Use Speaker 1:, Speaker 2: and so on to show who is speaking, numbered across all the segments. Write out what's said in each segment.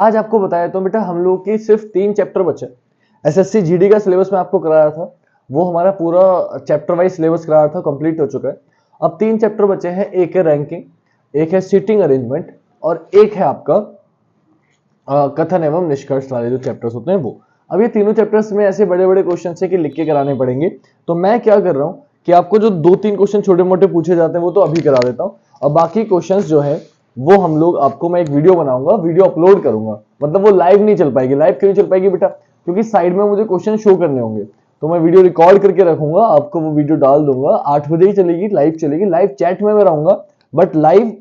Speaker 1: आज आपको बताया तो बेटा हम लोग की सिर्फ 3 चैप्टर बचे। एसएससी जीडी का सिलेबस में आपको कराया था, वो हमारा पूरा चैप्टर वाइज सिलेबस कराया था, कंप्लीट हो चुका है। अब 3 चैप्टर बचे हैं, एक है रैंकिंग, एक है सीटिंग अरेंजमेंट और एक है आपका कथन एवं निष्कर्ष वाले जो चैप्टर्स होते हैं वो। अब ये तीनों चैप्टर्स में ऐसे बड़े बड़े क्वेश्चन है कि लिख के कराने पड़ेंगे। तो मैं क्या कर रहा हूं कि आपको जो 2-3 क्वेश्चन छोटे मोटे पूछे जाते हैं वो तो अभी करा देता हूं, और बाकी क्वेश्चंस जो है वो हम लोग आपको, मैं एक वीडियो बनाऊंगा, वीडियो अपलोड करूंगा। मतलब वो लाइव नहीं चल पाएगी। लाइव क्यों नहीं चल पाएगी बेटा? क्योंकि साइड में मुझे क्वेश्चन शो करने होंगे, तो मैं वीडियो रिकॉर्ड करके रखूंगा, आपको वो वीडियो डाल दूंगा। 8 बजे ही चलेगी, लाइव चलेगी, लाइव चैट में मैं रहूंगा, बट लाइव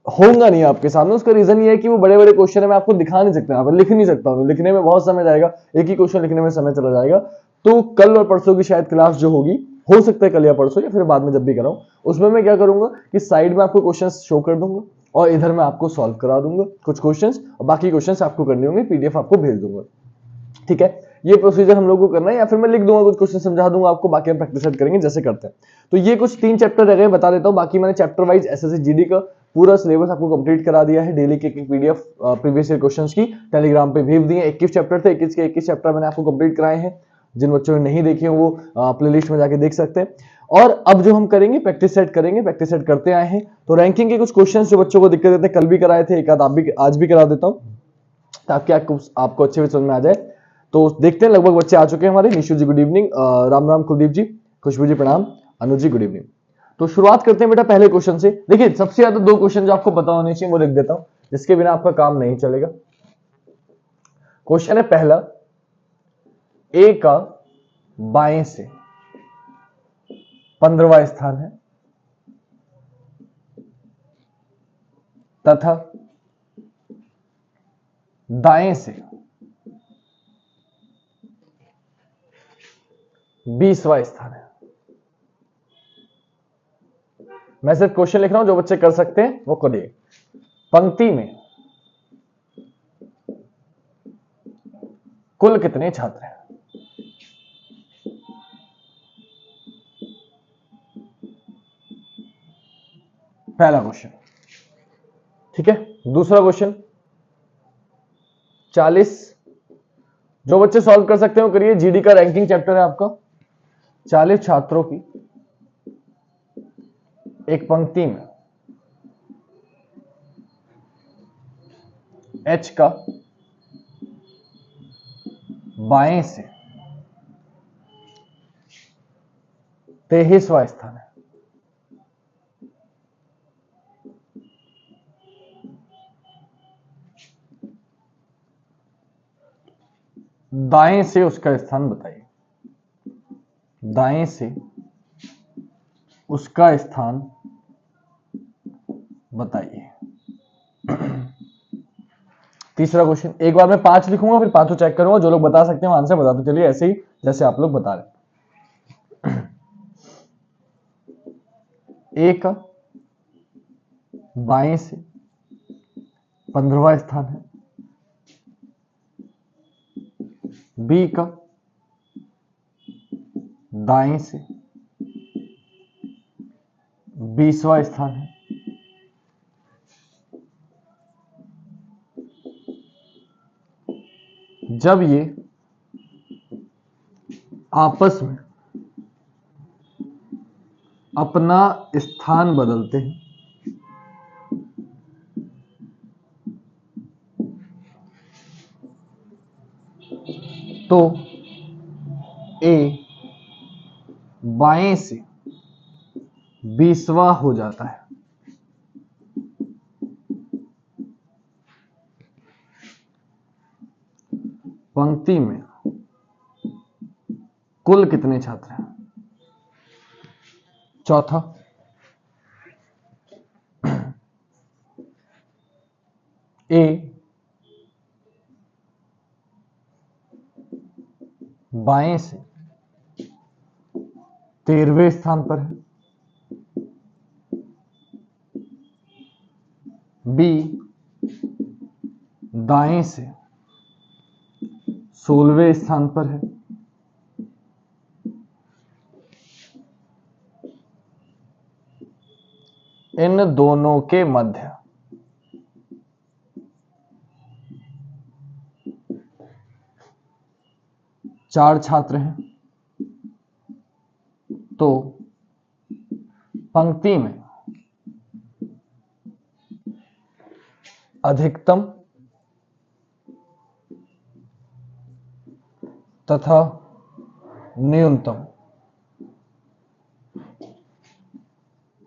Speaker 1: होगा नहीं आपके सामने। उसका रीजन ये है कि वो बड़े बड़े क्वेश्चन है, मैं आपको दिखा नहीं सकता, यहाँ पर लिख नहीं सकता हूँ, लिखने में बहुत समय जाएगा, एक ही क्वेश्चन लिखने में समय चला जाएगा। तो कल और परसों की शायद क्लास जो होगी, हो सकता है कल या परसों या फिर बाद में जब भी कराऊं, उसमें मैं क्या करूंगा कि साइड में आपको क्वेश्चन शो कर दूंगा और इधर मैं आपको सॉल्व करा दूंगा कुछ क्वेश्चंस, और बाकी क्वेश्चंस आपको करने होंगे, पीडीएफ आपको भेज दूंगा। ठीक है, ये प्रोसीजर हम लोग को करना है, या फिर मैं लिख दूंगा कुछ क्वेश्चन समझा दूंगा आपको, बाकी हम प्रैक्टिस करेंगे जैसे करते हैं। तो ये कुछ 3 चैप्टर रह गए, बता देता हूं। बाकी मैंने चैप्टर वाइज एसएससी जीडी का पूरा सिलेबस आपको कंप्लीट करा दिया है। डेली के एक पीडीएफ प्रीवियस ईयर क्वेश्चंस की टेलीग्राम पे भेज दिए। 21 चैप्टर थे, 21 के 21 चैप्टर मैंने आपको कंप्लीट कराए हैं। जिन बच्चों ने नहीं देखे वो प्लेलिस्ट में जाके देख सकते हैं। और अब जो हम करेंगे प्रैक्टिस सेट करेंगे, प्रैक्टिस सेट करते आए हैं। तो रैंकिंग के कुछ क्वेश्चंस जो बच्चों को दिक्कत देते हैं, कल भी कराए थे, एक आध आज भी करा देता हूं ताकि आपको अच्छे से समझ में आ जाए। तो देखते हैं, लगभग बच्चे आ चुके हैं हमारे। निशु जी गुड इवनिंग, राम राम, कुलदीप जी, खुशबू जी प्रणाम, अनुज जी गुड इवनिंग। तो शुरुआत करते हैं बेटा पहले क्वेश्चन से। देखिए सबसे ज्यादा 2 क्वेश्चन जो आपको पता होने चाहिए वो लिख देता हूं, जिसके बिना आपका काम नहीं चलेगा। क्वेश्चन है पहला, ए का बाएं से 15वां स्थान है तथा दाएं से 20वां स्थान है। मैं सिर्फ क्वेश्चन लिख रहा हूं, जो बच्चे कर सकते हैं वो करिए। पंक्ति में कुल कितने छात्र हैं? पहला क्वेश्चन। ठीक है, दूसरा क्वेश्चन 40, जो बच्चे सॉल्व कर सकते हो करिए। जीडी का रैंकिंग चैप्टर है आपका। 40 छात्रों की एक पंक्ति में एच का बाएं से 23वां स्थान है। दाएं से उसका स्थान बताइए, दाएं से उसका स्थान बताइए। तीसरा क्वेश्चन, एक बार मैं 5 लिखूंगा, फिर पांचों चेक करूंगा, जो लोग बता सकते हैं आंसर बता दो। चलिए ऐसे ही जैसे आप लोग बता रहे। ए का बाएं से 15वां स्थान है, बी का दाएं से 20वां स्थान है, जब ये आपस में अपना स्थान बदलते हैं तो ए बाएं से 20वां हो जाता है। पंक्ति में कुल कितने छात्र हैं? चौथा, ए बाएं से 13वें स्थान पर है, बी दाएं से 16वें स्थान पर है, इन दोनों के मध्य 4 छात्र हैं तो पंक्ति में अधिकतम तथा न्यूनतम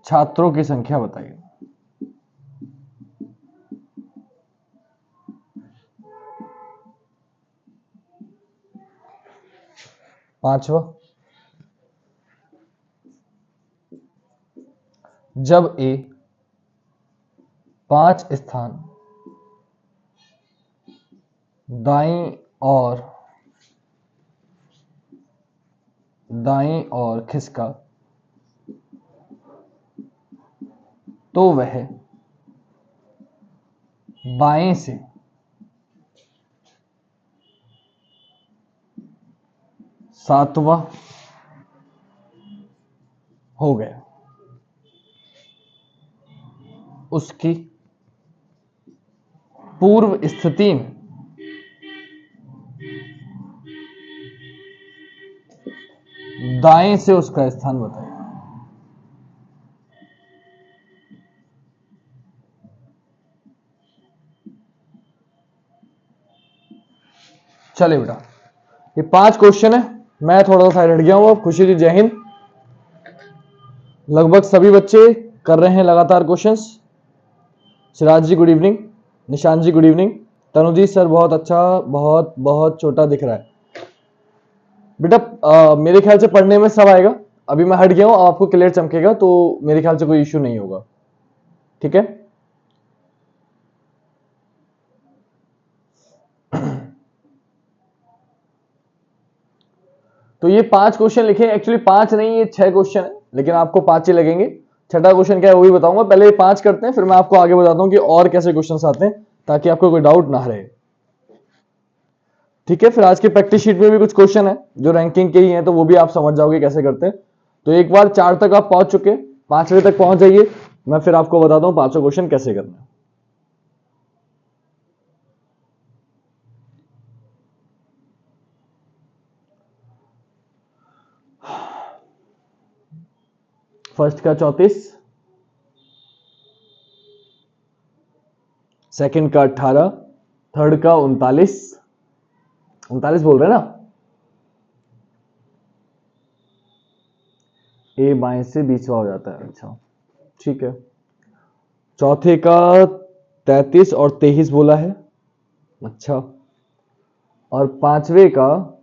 Speaker 1: छात्रों की संख्या बताइए। पांचवा, जब ए 5 स्थान दाईं और खिसका तो वह बाएं से सातवां हो गया। उसकी पूर्व स्थिति में दाएं से उसका स्थान बताइए। चलिए बेटा, ये 5 क्वेश्चन है। मैं थोड़ा सा साइड हट गया हूं। अब खुशी जी जय हिंद। लगभग सभी बच्चे कर रहे हैं लगातार क्वेश्चंस। सिराज जी गुड इवनिंग, निशांत जी गुड इवनिंग, तनुजी सर बहुत अच्छा, बहुत बहुत छोटा दिख रहा है बेटा। मेरे ख्याल से पढ़ने में सब आएगा। अभी मैं हट गया हूं, आपको क्लियर चमकेगा तो मेरे ख्याल से कोई इश्यू नहीं होगा, ठीक है। तो ये 5 क्वेश्चन लिखे, एक्चुअली 5 नहीं, ये 6 क्वेश्चन है, लेकिन आपको 5 ही लगेंगे। छठा क्वेश्चन क्या है वो भी बताऊंगा। पहले ये 5 करते हैं, फिर मैं आपको आगे बताता हूं कि और कैसे क्वेश्चंस आते हैं, ताकि आपको कोई डाउट ना रहे, ठीक है। फिर आज की प्रैक्टिस शीट में भी कुछ क्वेश्चन है जो रैंकिंग के ही हैं, तो वो भी आप समझ जाओगे कैसे करते हैं। तो एक बार 4 तक आप पहुंच चुके, 5वें तक पहुंच जाइए, मैं फिर आपको बताता हूं 5 क्वेश्चन कैसे करना है। फर्स्ट का 34, सेकंड का 18, थर्ड का 39 बोल रहे हैं ना, ए बाएं से बीचवा हो जाता है, अच्छा ठीक है। चौथे का 33 और 23 बोला है, अच्छा। और 5वें का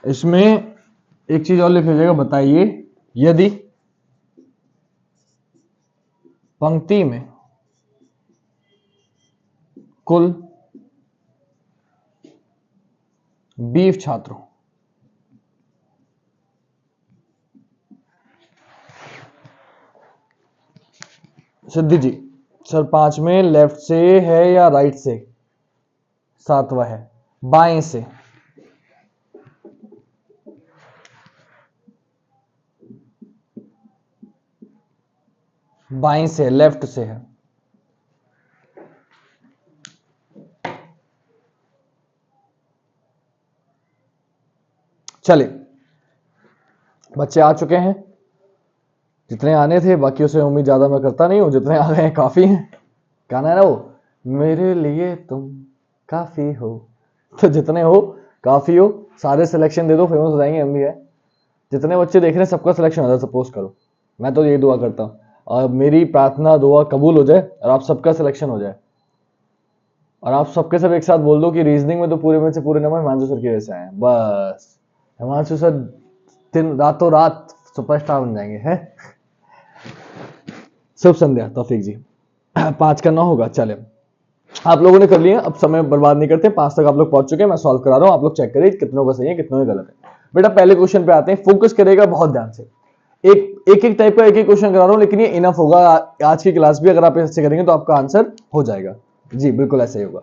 Speaker 1: इसमें एक चीज और लिख लीजिएगा, बताइए यदि पंक्ति में कुल 20 छात्र हो, सिद्धि जी सर 5 में लेफ्ट से है या राइट से? 7वां है, बाएं से। बाएं से, लेफ्ट से है। चलिए बच्चे आ चुके हैं, जितने आने थे, बाकियों से उम्मीद ज्यादा मैं करता नहीं हूं, जितने आ गए हैं काफी हैं। गाना है ना वो, मेरे लिए तुम काफी हो, तो जितने हो काफी हो, सारे सिलेक्शन दे दो, फेमस हो जाएंगे हम भी है। जितने बच्चे देख रहे हैं सबका सिलेक्शन हो जाए, सपोज करो, मैं तो ये दुआ करता हूँ, और मेरी प्रार्थना दुआ कबूल हो जाए और आप सबका सिलेक्शन हो जाए, और आप सबके सब एक साथ बोल दो कि रीजनिंग में तो पूरे में से पूरे नंबर हिमांशु सर की वजह से आए हैं। बस हिमांशु सर दिन रातों रात सुपरस्टार बन जाएंगे हैं। शुभ संध्या तौफीक जी। 5 का 9 होगा। चले आप लोगों ने कर लिया, अब समय बर्बाद नहीं करते, 5 तक आप लोग पहुंच चुके हैं, मैं सॉल्व करा रहा हूं, आप लोग चेक करिए कितनों का सही है कितनों का गलत है। बेटा पहले क्वेश्चन पे आते हैं, फोकस करेगा बहुत ध्यान से, एक टाइप का एक क्वेश्चन करा रहा हूं, लेकिन ये इनफ होगा आज की क्लास भी, अगर आप ऐसे करेंगे तो आपका आंसर हो जाएगा। जी बिल्कुल ऐसे ही होगा।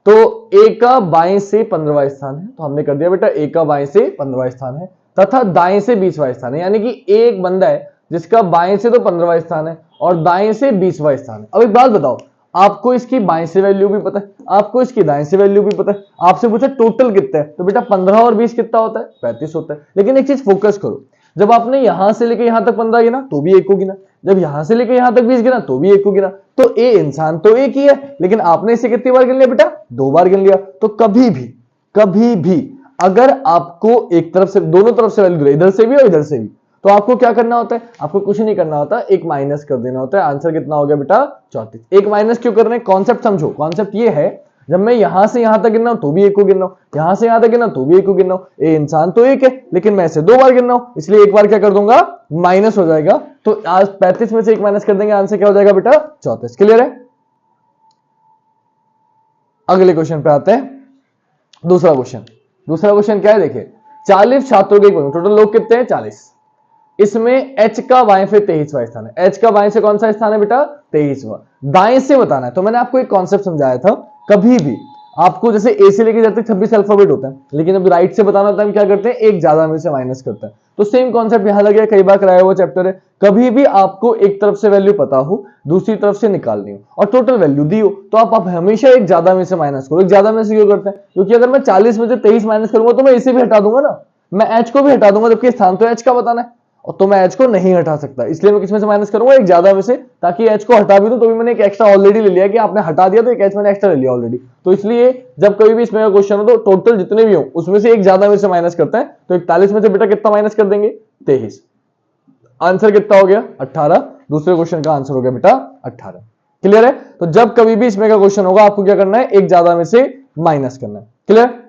Speaker 1: तो ए का बाएं से 15वां स्थान है, तो हमने कर दिया बेटा ए का बाएं से 15वां स्थान है, तथा दाएं से 20वां स्थान है, यानी कि एक बंदा है जिसका बाएं से तो 15वां स्थान है और दाएं से 20वां स्थान है। अब एक बात बताओ, आपको इसकी बाएं से वैल्यू भी पता है, आपको इसकी दाएं से वैल्यू भी पता है, आपसे पूछा टोटल कितना है, तो बेटा 15 और 20 कितना होता है, 35 होता है। लेकिन एक चीज फोकस करो, जब आपने यहां से लेके यहां तक 15 गिना तो भी 1 को गिना, जब यहां से लेके यहां तक 20 गिना तो भी 1 को गिना, तो ए इंसान तो एक ही है, लेकिन आपने इसे कितनी बार गिन लिया बेटा, 2 बार गिन लिया। तो कभी भी अगर आपको एक तरफ से, दोनों तरफ से वैल्यू, इधर से भी और इधर से भी, तो आपको क्या करना होता है, आपको कुछ नहीं करना होता, एक माइनस कर देना होता है। आंसर कितना हो गया बेटा, 34। एक माइनस क्यों कर रहे हैं, कॉन्सेप्ट समझो। कॉन्सेप्ट ये है, जब मैं यहां से यहां तक गिन रहा हूं तो भी 1 को गिन रहा हूं, यहां से यहां तक गिना तो भी 1 को गिन रहा हूं। ए इंसान तो एक है, लेकिन मैं इसे 2 बार गिन रहा हूं, इसलिए एक बार क्या कर दूंगा, माइनस हो जाएगा। तो आज 35 में से 1 माइनस कर देंगे, आंसर क्या हो जाएगा बेटा, 34। क्लियर है। अगले क्वेश्चन पे आते हैं। दूसरा क्वेश्चन क्या है, देखिए 40 छात्रों के, टोटल लोग कितने हैं, 40। इसमें h का बाएं से 23वां स्थान है। h का बाएं से कौन सा स्थान है बेटा, 23वां। दाएं से बताना है, तो मैंने आपको एक कॉन्सेप्ट समझाया था, कभी भी आपको जैसे ए से लेके जाते 26 अल्फाबेट होता है, लेकिन अब राइट से बताना होता है, हम क्या करते हैं, एक ज्यादा में से माइनस करते हैं। तो सेम कॉन्सेप्ट यहां लगे, कई बार कराया हुआ चैप्टर है। कभी भी आपको एक तरफ से वैल्यू पता हो, दूसरी तरफ से निकालनी हो और टोटल वैल्यू दी हो, तो आप हमेशा एक ज्यादा में से माइनस करो। एक ज्यादा में से क्यों करते हैं, क्योंकि अगर मैं 40 में से 23 माइनस करूंगा तो मैं इसे भी हटा दूंगा ना, मैं h को भी हटा दूंगा, जबकि स्थान तो h का बताना है, और तो मैं h को नहीं हटा सकता, इसलिए मैं किसमें से माइनस करूंगा, एक ज्यादा में से, ताकि h को हटा भी दूं तो भी मैंने एक एक्स्ट्रा ऑलरेडी ले लिया, कि आपने हटा दिया तो एक h मैंने एक्स्ट्रा ले लिया ऑलरेडी। तो इसलिए जब कभी भी इसमें का क्वेश्चन हो तो टोटल जितने भी हो उसमें से एक ज्यादा में से माइनस करते हैं। तो 41 में से बेटा कितना माइनस कर देंगे, 23। आंसर कितना हो गया, 18। दूसरे क्वेश्चन का आंसर हो गया बेटा 18। क्लियर है। तो जब कभी भी इसमें का क्वेश्चन होगा, आपको क्या करना है, एक ज्यादा में से माइनस करना है। क्लियर।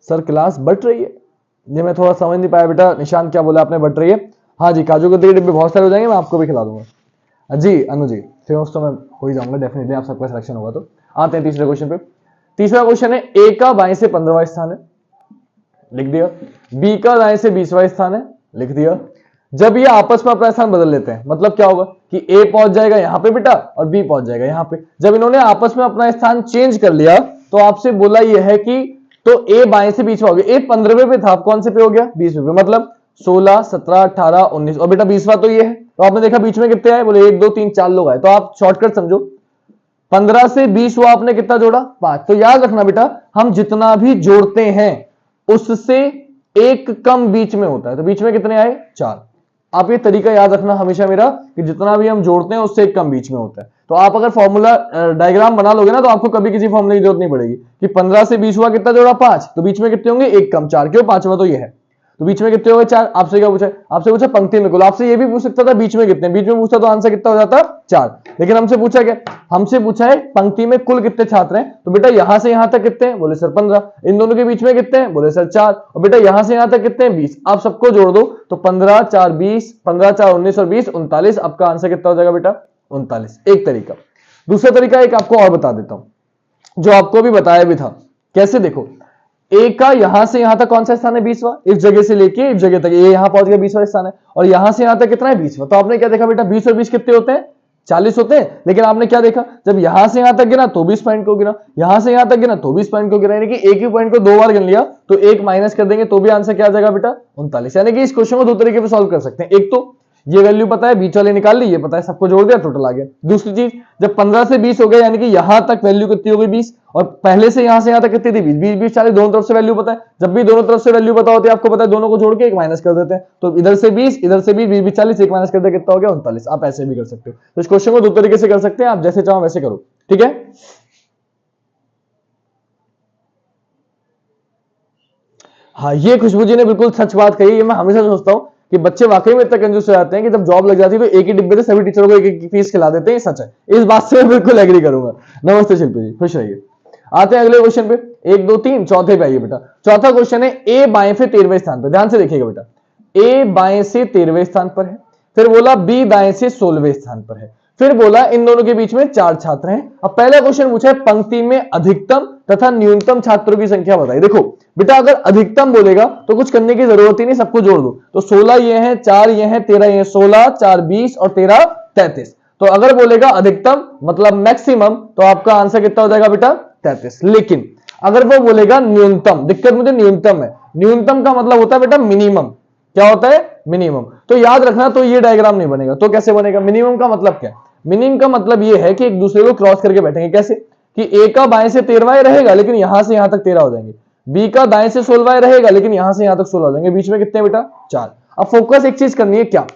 Speaker 1: सर क्लास बट रही है, ये मैं थोड़ा समझ नहीं पाया बेटा। निशान क्या बोला आपने, बट रही है। हाँ जी, काजू कतली के डिब्बे बहुत सारे हो जाएंगे, मैं आपको भी खिला दूंगा जी। अनु जी फेमस तो मैं हो ही जाऊंगा डेफिनेटली, आप सबका सिलेक्शन होगा। तो आते हैं तीसरे क्वेश्चन पे। तीसरा क्वेश्चन है, ए का बाएं से 15वां स्थान है, लिख दिया। बी का दाएं से 20वां स्थान है, लिख दिया। जब ये आपस में अपना स्थान बदल लेते हैं, मतलब क्या होगा कि ए पहुंच जाएगा यहाँ पे बेटा और बी पहुंच जाएगा यहाँ पे। जब इन्होंने आपस में अपना स्थान चेंज कर लिया, तो आपसे बोला यह है कि तो ए बाएं से 20वां हो गया, ए 15वें पे था, कौन से पे हो गया, 20वें पे, मतलब 16, 17, 18, 19 और बेटा 20वां तो ये है। तो आपने देखा बीच में कितने आए, बोले 1 2 3 4 लोग आए। तो आप शॉर्टकट समझो, 15 से 20 हुआ, आपने कितना जोड़ा, 5। तो याद रखना बेटा, हम जितना भी जोड़ते हैं उससे एक कम बीच में होता है। तो बीच में कितने आए, 4। आप ये तरीका याद रखना हमेशा मेरा, कि जितना भी हम जोड़ते हैं उससे एक कम बीच में होता है। तो आप अगर फॉर्मूला डायग्राम बना लोगे ना, तो आपको कभी किसी फॉर्मूले की जरूरत नहीं पड़ेगी कि 15 से 20 हुआ, कितना जोड़ा, 5। तो बीच में कितने होंगे, एक कम, 4। क्यों, 5वां तो ये है, तो बीच में कितने हो गए, 4। आपसे क्या पूछा, आपसे पूछा पंक्ति में कुल। आपसे ये भी पूछ सकता था बीच में कितने, बीच में पूछता तो आंसर कितना हो जाता, 4। लेकिन हमसे पूछा क्या, हमसे पूछा है पंक्ति में कुल कितने छात्र हैं। तो बेटा यहां से यहां तक कितने हैं, बोले सर 15। इन दोनों के बीच में कितने हैं, बोले सर 4। और बेटा यहां से यहां तक कितने हैं, 20। आप सबको जोड़ दो तो 15 4 20, 15 4 19 और 20 39। आपका आंसर कितना हो जाएगा बेटा, 39। एक तरीका। दूसरा तरीका एक आपको और बता देता हूं, जो आपको भी बताया भी था। कैसे, देखो ए का यहां से यहां तक कौन सा स्थान है, 20वां। इस जगह से लेके इस जगह तक ये यहां पहुंच गया, 20वां स्थान है। और यहां से यहां तक कितना है, 20वां। तो आपने क्या देखा बेटा, 20 और 20 कितने होते हैं, 40 होते हैं। लेकिन आपने क्या देखा, जब यहां से यहां तक गिना तो 20 पॉइंट को गिना, यहां से यहां तक गिना तो 20 पॉइंट को गिना, यानी कि एक ही पॉइंट को 2 बार गिन लिया, तो एक माइनस कर देंगे तो भी आंसर क्या आ जाएगा बेटा, 39। यानी कि इस क्वेश्चन को 2 तरीके से सॉल्व कर सकते हैं। एक तो ये वैल्यू पता है, बीच वाले निकाल ली, ये पता है, सबको जोड़ दिया, टोटल आ गया। दूसरी चीज, जब 15 से 20 हो गए, यानी कि यहां तक वैल्यू कितनी हो गई, 20, और पहले से यहां से यहां तक कितनी थी, 20 20 40, दोनों तरफ से वैल्यू पता है। जब भी दोनों तरफ से वैल्यू पता होती है, आपको पता है, दोनों को जोड़ के एक माइनस कर देते हैं। तो इधर से 20, इधर से 20, 20 40, एक माइनस कर दे, कितना हो गया, 39। आप ऐसे भी कर सकते हो। तो इस क्वेश्चन को 2 तरीके से कर सकते हैं, आप जैसे चाहो वैसे करो, ठीक है। हाँ, ये खुशबू जी ने बिल्कुल सच बात कही। ये मैं हमेशा सोचता हूं कि बच्चे वाकई में इतना कंजूस हो जाते हैं कि जब जॉब लग जाती है तो एक ही डिब्बे से सभी टीचरों को एक एक फीस खिला देते हैं। सच है, इस बात से मैं बिल्कुल एग्री करूंगा। नमस्ते शिल्पी जी, खुश रहिए। आते हैं अगले क्वेश्चन पे, 1 2 3 चौथे पे आइए बेटा। चौथा क्वेश्चन है, ए बाएं से 13वें स्थान पर, ध्यान से देखिएगा बेटा। ए बाएं से 13वें स्थान पर है, फिर बोला बी दाएं से 16वें स्थान पर है, फिर बोला इन दोनों के बीच में 4 छात्र हैं। अब पहला क्वेश्चन पूछा है, पंक्ति में अधिकतम तथा न्यूनतम छात्रों की संख्या बताइए। देखो बेटा, अगर अधिकतम बोलेगा तो कुछ करने की जरूरत ही नहीं, सबको जोड़ दो। तो 16 ये हैं, 4 ये हैं, 13 ये हैं, 16 4 20 और 13 33। तो अगर बोलेगा अधिकतम मतलब मैक्सिमम, तो आपका आंसर कितना हो जाएगा बेटा 33। लेकिन अगर वो बोलेगा न्यूनतम, दिक्कत मुझे न्यूनतम है, न्यूनतम का मतलब होता है बेटा मिनिमम। क्या होता है? मिनिमम। तो याद रखना, तो ये डायग्राम नहीं बनेगा। तो कैसे बनेगा? मिनिमम का मतलब क्या? मिनिमम का मतलब ये है कि एक दूसरे को क्रॉस करके बैठेंगे। कैसे? कि ए का बाएं से 13वां रहेगा लेकिन यहां से यहां तक 13 हो जाएंगे, बी का दाएं से 16वां रहेगा लेकिन यहां से यहां तक 16 हो जाएंगे, बीच में कितने बेटा? 4। अब फोकस एक चीज करनी है, क्या?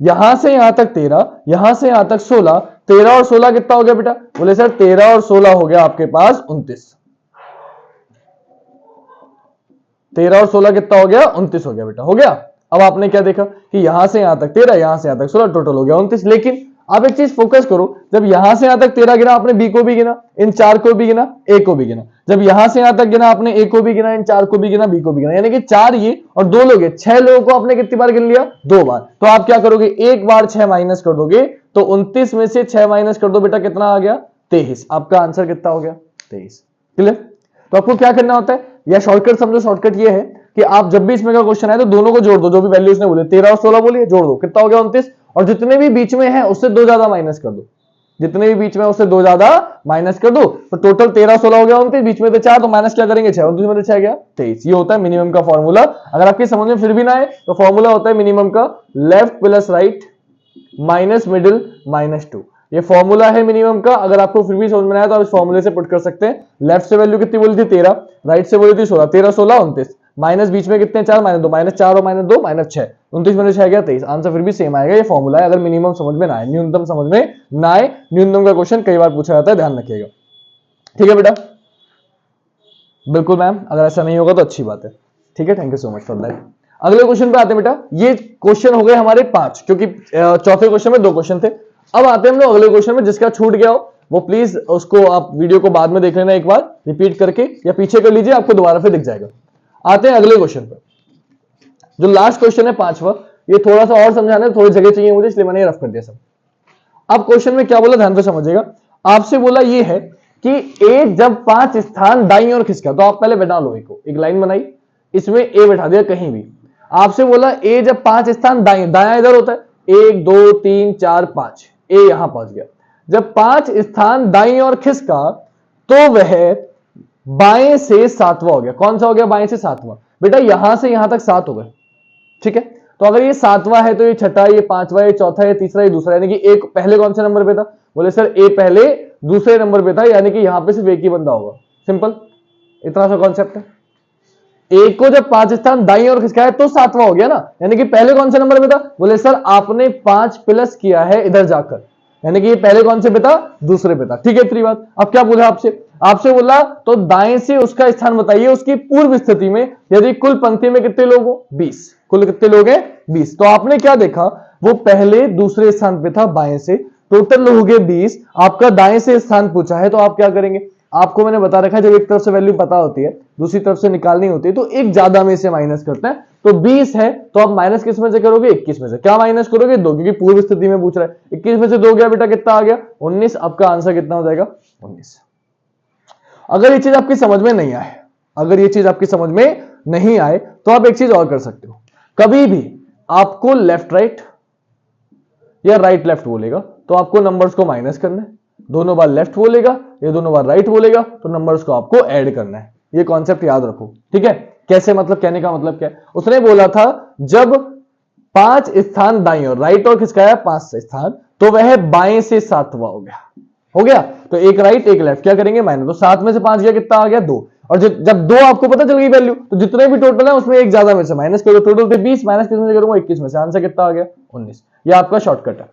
Speaker 1: यहां से यहां तक 13, यहां से यहां तक 16, 13 और 16 कितना हो गया बेटा? बोले सर 13 और 16 हो गया आपके पास 29। 13 और 16 कितना हो गया? 29 हो गया बेटा। हो गया। अब आपने क्या देखा कि यहां से यहां तक 13, यहां से यहां तक 16, टोटल हो गया 29। लेकिन अब एक चीज फोकस करो, जब यहां से यहां तक 13 गिना आपने, बी को भी गिना, इन 4 को भी गिना, ए को भी गिना। जब यहां से यहां तक गिना आपने, ए को भी गिना, इन 4 को भी गिना, बी को भी गिना, यानी कि 4 ये और 2 लोग, 6 लोगों को आपने कितनी बार गिन लिया? 2 बार। तो आप क्या करोगे? एक बार 6 माइनस कर दोगे, तो 29 में से 6 माइनस कर दो बेटा, कितना आ गया? 23। आपका आंसर कितना हो गया? 23। क्लियर? तो आपको क्या करना होता है, या शॉर्टकट समझो, शॉर्टकट ये है कि आप जब भी इसमें का क्वेश्चन आए तो दोनों को जोड़ दो, जो भी वैल्यू उसने बोले 13 और 16 बोलिए, जोड़ दो, कितना हो गया? 29। और जितने भी बीच में है उससे 2 ज्यादा माइनस कर दो, जितने भी बीच में उससे 2 ज्यादा माइनस कर दो, तो टोटल 13 16 हो गया 29, बीच में तो 4, तो माइनस क्या करेंगे? 6, 29 में 6 गया 23। ये होता है मिनिमम का फॉर्मूला। अगर आपकी समझ में फिर भी ना आए तो फॉर्मूला होता है मिनिमम का left plus right minus middle minus 2। ये फॉर्मूला है मिनिमम का। अगर आपको फिर भी समझ में आया तो आप इस फॉर्मूले से पुट कर सकते हैं। लेफ्ट से वैल्यू कितनी बोली थी? 13, राइट से बोली थी 16, 13 16 29, माइनस बीच में कितने? 4 माइनस 2, माइनस 4 और माइनस 2 माइनस 6, 29 में 6 गया 23। आंसर फिर भी सेम आएगा। ये फॉर्मूला है, अगर मिनिमम समझ में ना आए, न्यूनतम समझ में ना आए। न्यूनतम का क्वेश्चन कई बार पूछा जाता है, ध्यान रखिएगा। ठीक है बेटा? बिल्कुल मैम, अगर ऐसा नहीं होगा तो अच्छी बात है। ठीक है, thank you so much for that. अगले क्वेश्चन पे आते हैं बेटा। ये क्वेश्चन हो गए हमारे 5, क्योंकि चौथे क्वेश्चन में 2 क्वेश्चन थे। अब आते हैं हम लोग अगले क्वेश्चन में। जिसका छूट गया हो वो प्लीज उसको आप वीडियो को बाद में देख लेना, एक बार रिपीट करके या पीछे कर लीजिए, आपको दोबारा फिर दिख जाएगा। आते हैं अगले क्वेश्चन पर, जो लास्ट क्वेश्चन है 5वां। ये थोड़ा सा और समझाना है, थोड़ी जगह चाहिए मुझे, इसलिए मैंने रफ कर दिया सब। अब क्वेश्चन में क्या बोला, ध्यान से समझिएगा। आपसे बोला ये है कि ए जब 5 स्थान दाईं ओर खिसका, तो आप पहले बैठा लो ए को, एक लाइन बनाई, इसमें ए बैठा दिया कहीं भी। आपसे बोला ए जब 5 स्थान दाएं, दायां इधर होता है, 1 2 3 4 5, ए यहां पहुंच गया। जब 5 स्थान दाईं ओर खिसका तो वह बाएं से 7वां हो गया। कौन सा हो गया? बाएं से 7वां। बेटा यहां से यहां तक 7 हो गए, ठीक है। तो अगर ये 7वां है तो ये छठा, ये 5वां, ये चौथा, ये तीसरा, ये दूसरा, यानी कि एक पहले कौन से नंबर पे था? बोले सर ए पहले दूसरे नंबर पे था, यानी कि यहां पे सिर्फ एक ही बंदा होगा। सिंपल, इतना सा कॉन्सेप्ट है। ए को जब 5 स्थान दाईं ओर खिसकाया तो 7वां हो गया ना, यानी कि पहले कौन से नंबर पे था? बोले सर आपने 5 प्लस किया है इधर जाकर, यानी कि ये पहले कौन से पे था? दूसरे पे था। ठीक है, इतनी बात। अब क्या बोला आपसे? आपसे बोला तो दाएं से उसका स्थान बताइए उसकी पूर्व स्थिति में, यदि कुल पंक्ति में कितने लोग हो? 20। कुल कितने लोग हैं? 20। तो आपने क्या देखा, वो पहले दूसरे स्थान पे था बाएं से, टोटल लोग हो गए 20। आपका दाएं से स्थान पूछा है, तो आप क्या करेंगे? आपको मैंने बता रखा है, जब एक तरफ से वैल्यू पता होती है दूसरी तरफ से निकालनी होती है तो एक ज्यादा में से माइनस करते हैं। तो 20 है तो आप माइनस किस में से करोगे? 21 में से। क्या माइनस करोगे? 2, क्योंकि पूर्व स्थिति में पूछ रहा है। 21 में से 2 गया बेटा, कितना आ गया? 19। आपका आंसर कितना हो जाएगा? 19। अगर ये चीज आपकी समझ में नहीं आए, अगर ये चीज आपकी समझ में नहीं आए तो आप एक चीज और कर सकते हो। कभी भी आपको लेफ्ट राइट या राइट लेफ्ट बोलेगा तो आपको नंबर्स को माइनस करना है। दोनों बार लेफ्ट बोलेगा या दोनों बार राइट बोलेगा तो नंबर्स को आपको ऐड करना है। ये कॉन्सेप्ट याद रखो, ठीक है। कैसे, मतलब कहने का मतलब क्या है? उसने बोला था जब 5 स्थान दाईं ओर, राइट और खिसकाया 5 स्थान, तो वह बाएं से 7वां हो गया। हो गया, तो एक राइट एक लेफ्ट, क्या करेंगे? माइनस। तो 7 में से 5 गया, कितना आ गया? 2। और जब 2 आपको पता चल गई वैल्यू, तो जितने भी टोटल है उसमें एक ज्यादा में से माइनस करो। टोटल थे 20, माइनस किस में से करूंगा? 21 में से। आंसर कितना आ गया? 19। ये आपका शॉर्टकट है।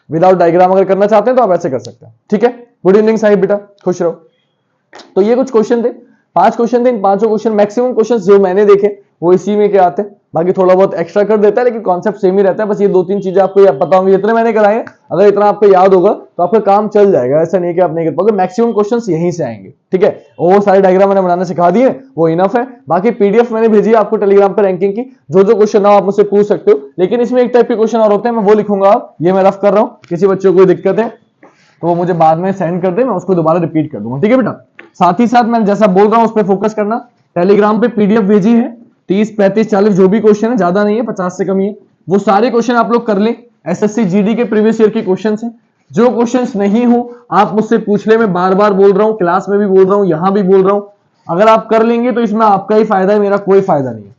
Speaker 1: विदाउट डायग्राम अगर करना चाहते हैं तो आप ऐसे कर सकते हैं, ठीक है। गुड इवनिंग साहिब, बेटा खुश रहो। तो ये कुछ क्वेश्चन थे, 5 क्वेश्चन थे। इन 5 क्वेश्चन, मैक्सिमम क्वेश्चन जो मैंने देखे वो इसी में के आते हैं, बाकी थोड़ा बहुत एक्स्ट्रा कर देता है, लेकिन कॉन्सेप्ट सेम ही रहता है। बस ये 2-3 चीजें आपको पता होंगी, जितने मैंने कराए हैं, अगर इतना आपको याद होगा तो आपका काम चल जाएगा। ऐसा नहीं कि आप नहीं कर पाओगे, मैक्सिमम क्वेश्चंस यहीं से आएंगे, ठीक है। वो सारे डायग्राम मैंने बनाना सिखा दिए, वो इनफ है। बाकी पीडीएफ मैंने भेजी है आपको टेलीग्राम पर रैंकिंग की, जो क्वेश्चन ना आप मुझसे पूछ सकते हो। लेकिन इसमें एक टाइप के क्वेश्चन और होते हैं, मैं वो लिखूंगा। आप ये मैं रफ कर रहा हूँ, किसी बच्चों को कोई दिक्कत है तो वो मुझे बाद में सेंड कर दे, मैं उसको दोबारा रिपीट कर दूंगा, ठीक है बेटा। साथ ही साथ मैं जैसा बोल रहा हूं उस पर फोकस करना। टेलीग्राम पे पीडीएफ भेजी है, 30 35 40 जो भी क्वेश्चन है, ज्यादा नहीं है, 50 से कम ही है, वो सारे क्वेश्चन आप लोग कर लें। एसएससी जीडी के प्रीवियस ईयर के क्वेश्चन है, जो क्वेश्चंस नहीं हो आप मुझसे पूछ ले, मैं बार बार बोल रहा हूं, क्लास में भी बोल रहा हूं, यहां भी बोल रहा हूं। अगर आप कर लेंगे तो इसमें आपका ही फायदा है, मेरा कोई फायदा नहीं है।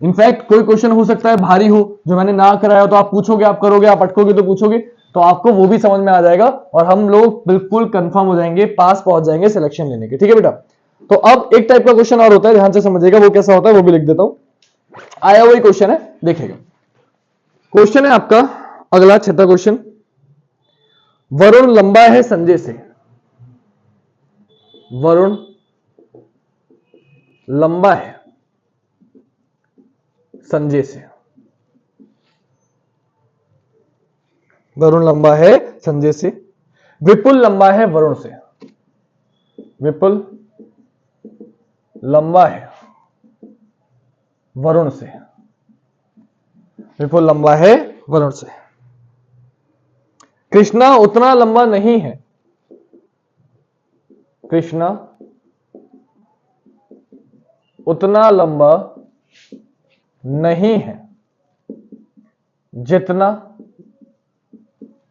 Speaker 1: इनफैक्ट कोई क्वेश्चन हो सकता है भारी हो जो मैंने ना कराया, तो आप पूछोगे, आप करोगे, आप अटकोगे तो पूछोगे, तो आपको वो भी समझ में आ जाएगा और हम लोग बिल्कुल कंफर्म हो जाएंगे, पास पहुंच जाएंगे सिलेक्शन लेने के। ठीक है बेटा। तो अब एक टाइप का क्वेश्चन और होता है, ध्यान से समझिएगा वो कैसा होता है, वो भी लिख देता हूं। आया वही क्वेश्चन है, देखिएगा। क्वेश्चन है आपका अगला छठा क्वेश्चन, वरुण लंबा है संजय से। वरुण लंबा है संजय से। वरुण लंबा है संजय से। विपुल लंबा है वरुण से। विपुल लंबा है वरुण से। विपुल लंबा है वरुण से। कृष्णा उतना लंबा नहीं है। कृष्णा उतना लंबा नहीं है जितना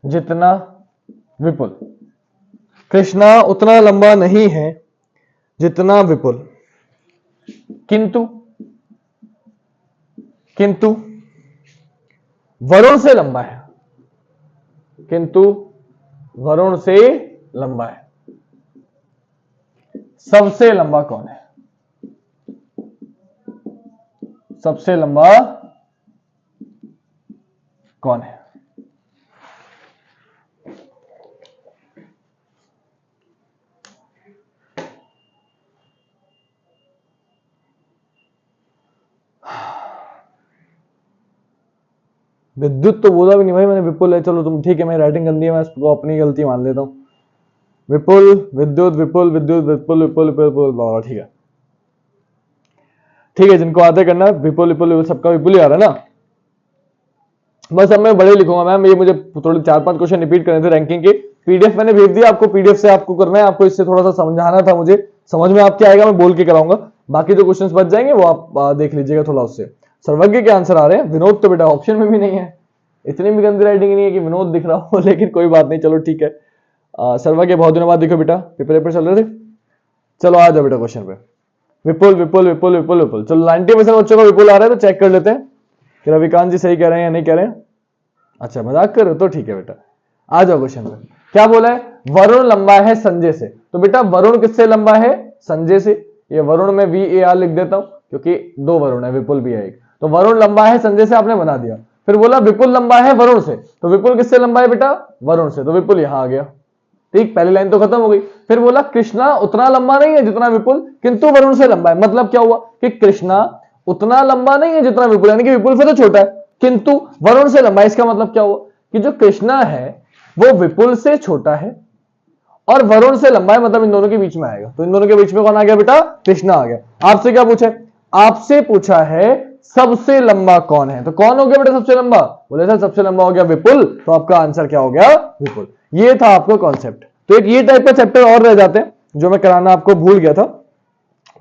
Speaker 1: जितना विपुल। कृष्णा उतना लंबा नहीं है जितना विपुल, किंतु किंतु वरुण से लंबा है। किंतु वरुण से लंबा है। सबसे लंबा कौन है? सबसे लंबा कौन है? विद्युत तो बोला भी नहीं भाई मैंने, विपुल है। चलो तुम ठीक है, मेरी राइटिंग गंदी है, मैं इसको अपनी गलती मान लेता हूं। विपुल विद्युत विपुल विद्युत विपुल विपुल विपुल, ठीक है ठीक है। जिनको आते करना विपुल विपुल सबका विपुल ही आ रहा है ना। बस अब मैं बड़े लिखूंगा मैम, ये मुझे थोड़े 4-5 क्वेश्चन रिपीट करने थे रैंकिंग के। पीडीएफ मैंने भेज दिया आपको, पीडीएफ से आपको करना है, आपको इससे थोड़ा सा समझाना था मुझे, समझ में आपके आएगा, मैं बोल के कराऊंगा। बाकी जो क्वेश्चंस बच जाएंगे वो आप देख लीजिएगा थोड़ा उससे। सर्वज्ञ के आंसर आ रहे हैं। विनोद तो बेटा ऑप्शन में भी नहीं है, इतनी भी गंदी राइटिंग नहीं है कि विनोद दिख रहा हो, लेकिन कोई बात नहीं, चलो ठीक है। सर्वज्ञ बहुत दिनों बाद देखो बेटा, पेपर चल रहे थे। चलो आ जाओ बेटा क्वेश्चन पे। विपुल विपुल विपुल विपुल विपुल, चलो 90% बच्चों का विपुल आ रहा है, तो चेक कर लेते हैं कि रविकांत जी सही कह रहे हैं या नहीं कह रहे हैं। अच्छा मजाक कर रहे हो तो ठीक है बेटा, आ जाओ क्वेश्चन पे। क्या बोला है? वरुण लंबा है संजय से। तो बेटा वरुण किससे लंबा है? संजय से। ये वरुण में VAR लिख देता हूं क्योंकि 2 वरुण है, विपुल भी है एक। तो वरुण लंबा है संजय से आपने बना दिया। फिर बोला विपुल लंबा है वरुण से, तो विपुल किससे लंबा है बेटा? वरुण से, तो विपुल यहां आ गया। ठीक, पहली लाइन तो खत्म हो गई। फिर बोला कृष्णा उतना लंबा नहीं है जितना विपुल, किंतु वरुण से लंबा है। मतलब क्या हुआ कि कृष्णा उतना लंबा नहीं है जितना विपुल, यानी कि विपुल से तो छोटा है, किंतु वरुण से लंबा है। इसका मतलब क्या हुआ कि जो कृष्णा है वो विपुल से छोटा है और वरुण से लंबा है, मतलब इन दोनों के बीच में आएगा। तो इन दोनों के बीच में कौन आ गया बेटा? कृष्णा आ गया। आपसे क्या पूछा है? आपसे पूछा है सबसे लंबा कौन है। तो कौन हो गया बेटा सबसे लंबा? बोले सर सबसे लंबा हो गया विपुल, तो आपका आंसर क्या हो गया? विपुल। ये था आपका कॉन्सेप्ट। तो एक ये टाइप का चैप्टर और रह जाते हैं जो मैं कराना आपको भूल गया था,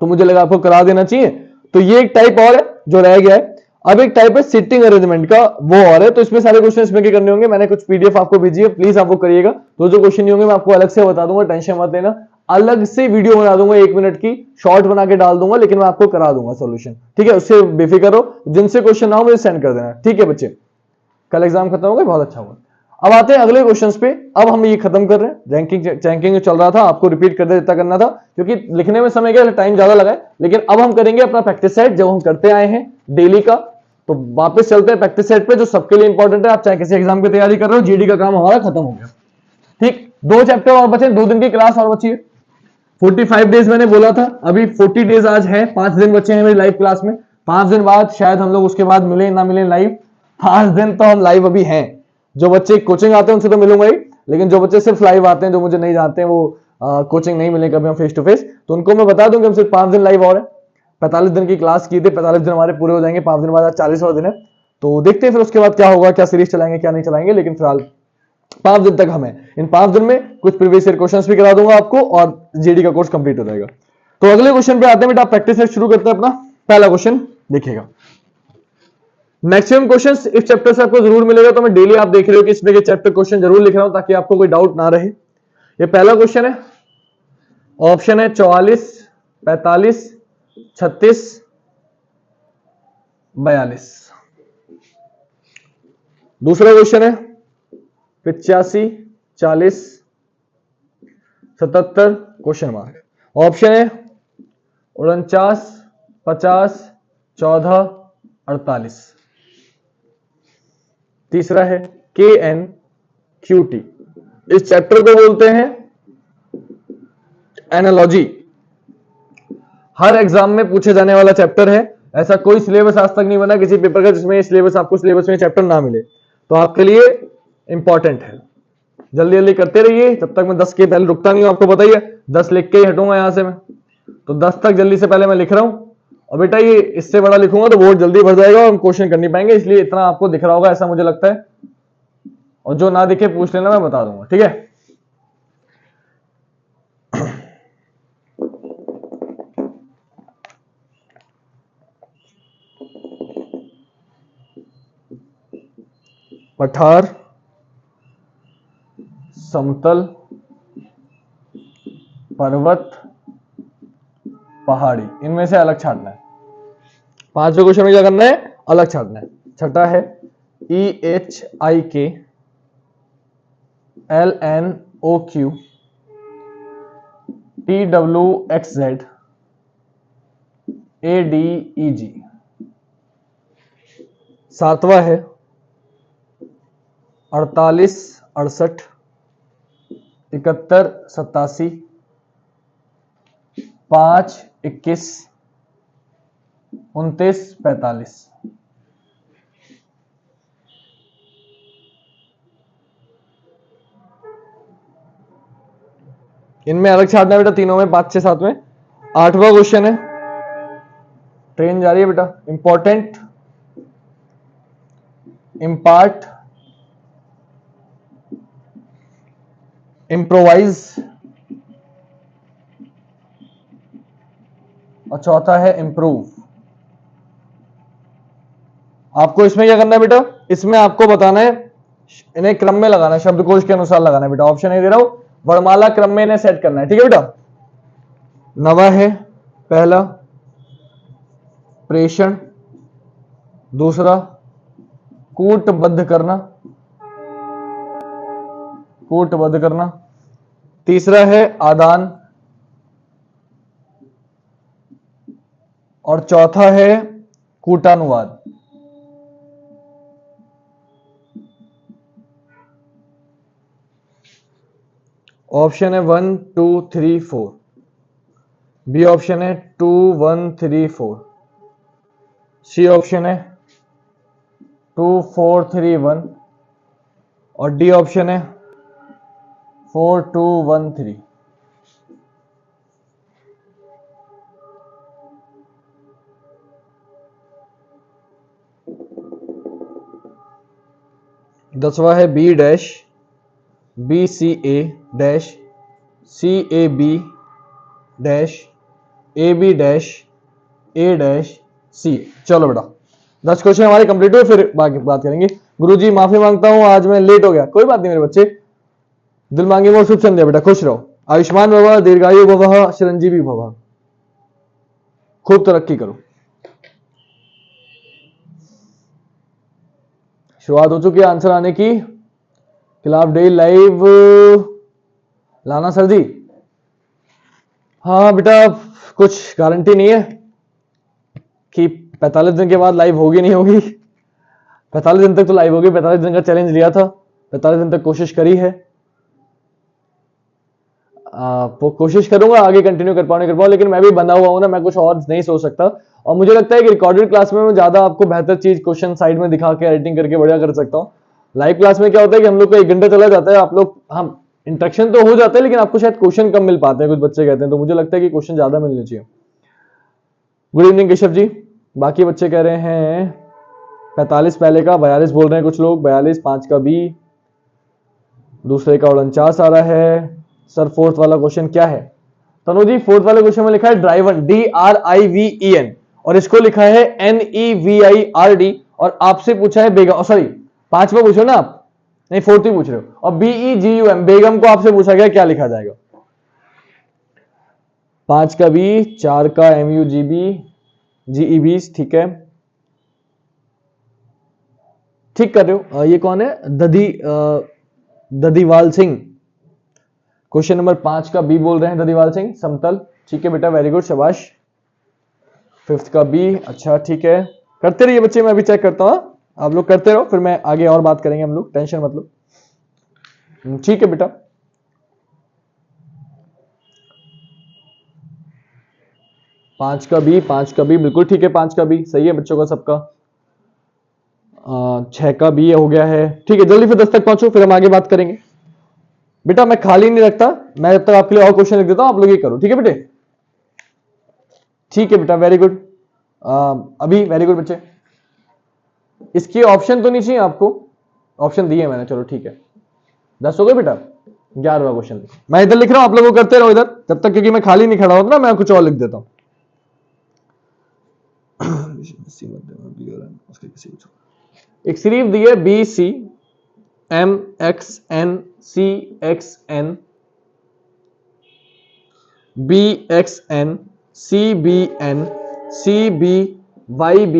Speaker 1: तो मुझे लगा आपको करा देना चाहिए। तो ये एक टाइप और है जो रह गया है। अब एक टाइप है सिटिंग अरेंजमेंट का, वो और है। तो इसमें सारे क्वेश्चन इसमें के करने होंगे। मैंने कुछ पीडीएफ आपको भेजी है, प्लीज आप वो करिएगा। तो जो क्वेश्चन नहीं होंगे मैं आपको अलग से बता दूंगा, टेंशन मत लेना। अलग से वीडियो बना दूंगा 1 मिनट की, शॉर्ट बना के डाल दूंगा, लेकिन मैं आपको करा दूंगा सोल्यूशन। ठीक है, उससे बेफिक्र हो। जिनसे क्वेश्चन ना हो मुझे सेंड कर देना। ठीक है बच्चे, कल एग्जाम खत्म हो गया, बहुत अच्छा हुआ। अब आते हैं अगले क्वेश्चंस पे। अब हम ये खत्म कर रहे हैं, रैंकिंग चल रहा था, आपको रिपीट कर देता करना था क्योंकि लिखने में समय गया, टाइम ज्यादा लगा है। लेकिन अब हम करेंगे अपना प्रैक्टिस सेट, जब हम करते आए हैं डेली का। तो वापस चलते हैं प्रैक्टिस सेट पे, जो सबके लिए इंपॉर्टेंट है। आप चाहे किसी एग्जाम की तैयारी कर रहे हो, जीडी का काम हमारा खत्म हो गया। ठीक, 2 चैप्टर और बचे, 2 दिन की क्लास और बची है। 45 डेज मैंने बोला था, अभी 40 डेज आज है, 5 दिन बचे हैं मेरी लाइव क्लास में। 5 दिन बाद शायद हम लोग उसके बाद मिले ना मिले लाइव। 5 दिन तो हम लाइव अभी हैं। जो बच्चे कोचिंग आते हैं उनसे तो मिलूंगा ही, लेकिन जो बच्चे सिर्फ लाइव आते हैं, जो मुझे नहीं जानते हैं, वो कोचिंग नहीं मिले कभी हम फेस टू फेस, तो उनको मैं बता दूं कि हम सिर्फ 5 दिन लाइव और है। 45 दिन की क्लास की थी, 45 दिन हमारे पूरे हो जाएंगे। 5 दिन बाद आज 40वां दिन है, तो देखते हैं फिर उसके बाद क्या होगा, क्या सीरीज चलाएंगे क्या नहीं चलाएंगे। लेकिन फिलहाल 5 दिन तक हमें, इन 5 दिन में कुछ प्रीवियस ईयर क्वेश्चंस भी करा दूंगा आपको और जीडी का कोर्स कंप्लीट हो जाएगा। तो अगले क्वेश्चन पे आते हैं बेटा, प्रैक्टिस सेट शुरू करते हैं अपना। पहला क्वेश्चन देखिएगा। मैक्सिमम क्वेश्चंस इस चैप्टर से आपको जरूर मिलेगा, तो मैं डेली आप देख रहे हो कि इसमें के चैप्टर क्वेश्चन जरूर लिख रहा हूं ताकि आपको कोई डाउट ना रहे। ये पहला क्वेश्चन है, ऑप्शन है 44, 45, 36, 42। दूसरा क्वेश्चन है 85, 40, 77, क्वेश्चन मार्क। ऑप्शन है 49, 50, 14, 48। तीसरा है KNQT। इस चैप्टर को बोलते हैं एनालॉजी। हर एग्जाम में पूछे जाने वाला चैप्टर है। ऐसा कोई सिलेबस आज तक नहीं बना किसी पेपर का जिसमें सिलेबस आपको सिलेबस में चैप्टर ना मिले, तो आपके लिए इंपॉर्टेंट है। जल्दी जल्दी करते रहिए, तब तक मैं 10 के पहले रुकता नहीं हूं, आपको पता ही है 10 लिख के ही हटूंगा यहां से मैं, तो 10 तक जल्दी से पहले मैं लिख रहा हूं। और बेटा ये इससे बड़ा लिखूंगा तो बहुत जल्दी भर जाएगा और हम क्वेश्चन कर नहीं पाएंगे, इसलिए इतना आपको दिख रहा होगा ऐसा मुझे लगता है, और जो ना दिखे पूछ लेना, मैं बता दूंगा, ठीक है। पठार, समतल, पर्वत, पहाड़ी, इनमें से अलग छांटना है। 5वें क्वेश्चन में क्या करना है, अलग छांटना है। छठा है EHIK, LNOQ, TWXZ, ADEG। 7वां है 48, 68, 71, 87, 5, 21, 29, 45। इनमें अलग छाटना है बेटा, तीनों में, 5, 6, 7 में। 8वां क्वेश्चन है, ट्रेन जा रही है बेटा, इंपॉर्टेंट, इम्पार्ट, इम्प्रोवाइज, और चौथा है इम्प्रूव। आपको इसमें क्या करना है बेटा, इसमें आपको बताना है, इन्हें क्रम में लगाना है, शब्दकोश के अनुसार लगाना है बेटा। ऑप्शन नहीं दे रहा हूं, वर्णमाला क्रम में इन्हें सेट करना है, ठीक है बेटा। 9वां है पहला प्रेषण, दूसरा कूटबद्ध करना, कूटबद्ध करना, तीसरा है आदान, और चौथा है कूटानुवाद। ऑप्शन है 1, 2, 3, 4। बी ऑप्शन है 2, 1, 3, 4। सी ऑप्शन है 2, 4, 3, 1, और डी ऑप्शन है 4, 2, 1, 3। दसवां है B dash, BCA dash, CAB dash, AB dash, A dash, C। चलो बेटा 10 क्वेश्चन हमारे कंप्लीट हुए, फिर बाकी बात करेंगे। गुरुजी माफी मांगता हूं, आज मैं लेट हो गया, कोई बात नहीं मेरे बच्चे, दिल मांगी मोर शुभ संध्या बेटा, खुश रहो, आयुष्मान भव, दीर्घायु भव, चिरंजीवी भव, खूब तरक्की करो। शुरुआत हो चुकी है आंसर आने की। खिलाफ डे लाइव लाना सर्दी, हाँ बेटा कुछ गारंटी नहीं है कि 45 दिन के बाद लाइव होगी नहीं होगी। 45 दिन तक तो लाइव होगी, 45 दिन का चैलेंज लिया था, 45 दिन तक कोशिश करी है, वो कोशिश करूंगा आगे कंटिन्यू कर पाऊं नहीं कर पाऊं, लेकिन मैं भी बना हुआ हूं ना, मैं कुछ और नहीं सोच सकता। और मुझे लगता है कि रिकॉर्डेड क्लास में मैं ज्यादा आपको बेहतर चीज क्वेश्चन साइड में दिखा के एडिटिंग करके बढ़िया कर सकता हूँ। लाइव क्लास में क्या होता है कि हम लोग को 1 घंटा चला जाता है, आप लोग, हम इंटरेक्शन तो हो जाता है लेकिन आपको शायद क्वेश्चन कम मिल पाते हैं, कुछ बच्चे कहते हैं, तो मुझे लगता है कि क्वेश्चन ज्यादा मिलने चाहिए। Good evening Keshav ji. बाकी बच्चे कह रहे हैं 45 पहले का, 42 बोल रहे हैं कुछ लोग, 42, 5 का बी, दूसरे का 49 आ रहा है। सर फोर्थ वाला क्वेश्चन क्या है? तनु जी फोर्थ वाले क्वेश्चन में लिखा है ड्राइवन, DRIVEN, और इसको लिखा है NEVIRD, और आपसे पूछा है बेगम, सॉरी 5वां पूछो ना आप, नहीं 4th ही पूछ रहे हो, और BEGUM बेगम को आपसे पूछा गया क्या लिखा जाएगा? 5 का B, 4 का MUGB GEB, ठीक है, ठीक कर रहे हो। ये कौन है? दधीवाल सिंह। क्वेश्चन नंबर 5 का बी बोल रहे हैं दधीवाल सिंह, समतल, ठीक है बेटा, वेरी गुड, शाबाश। 5th का बी, अच्छा ठीक है, करते रहिए बच्चे, मैं अभी चेक करता हूं, आप लोग करते रहो, फिर मैं आगे और बात करेंगे हम लोग, टेंशन मतलब, ठीक है बेटा। पांच का बी बिल्कुल ठीक है, 5 का बी सही है बच्चों का सबका। 6 का बी हो गया है, ठीक है, जल्दी फिर 10 तक पहुंचो, फिर हम आगे बात करेंगे। बेटा मैं खाली नहीं रखता, मैं जब तक आपके लिए और क्वेश्चन लिख देता हूं, आप लोग ये करो, ठीक है बेटे, ठीक है बेटा, वेरी गुड। अभी वेरी गुड बच्चे, इसकी ऑप्शन तो नहीं चाहिए आपको? ऑप्शन दिए मैंने, चलो ठीक है, 10 हो गए बेटा। 11वां क्वेश्चन मैं इधर लिख रहा हूं, आप लोगों करते रहो इधर जब तक, क्योंकि मैं खाली नहीं खड़ा होता ना, मैं कुछ और लिख देता हूं। एक सीरीज दी है BC MXN CXN BXN CBN CBYB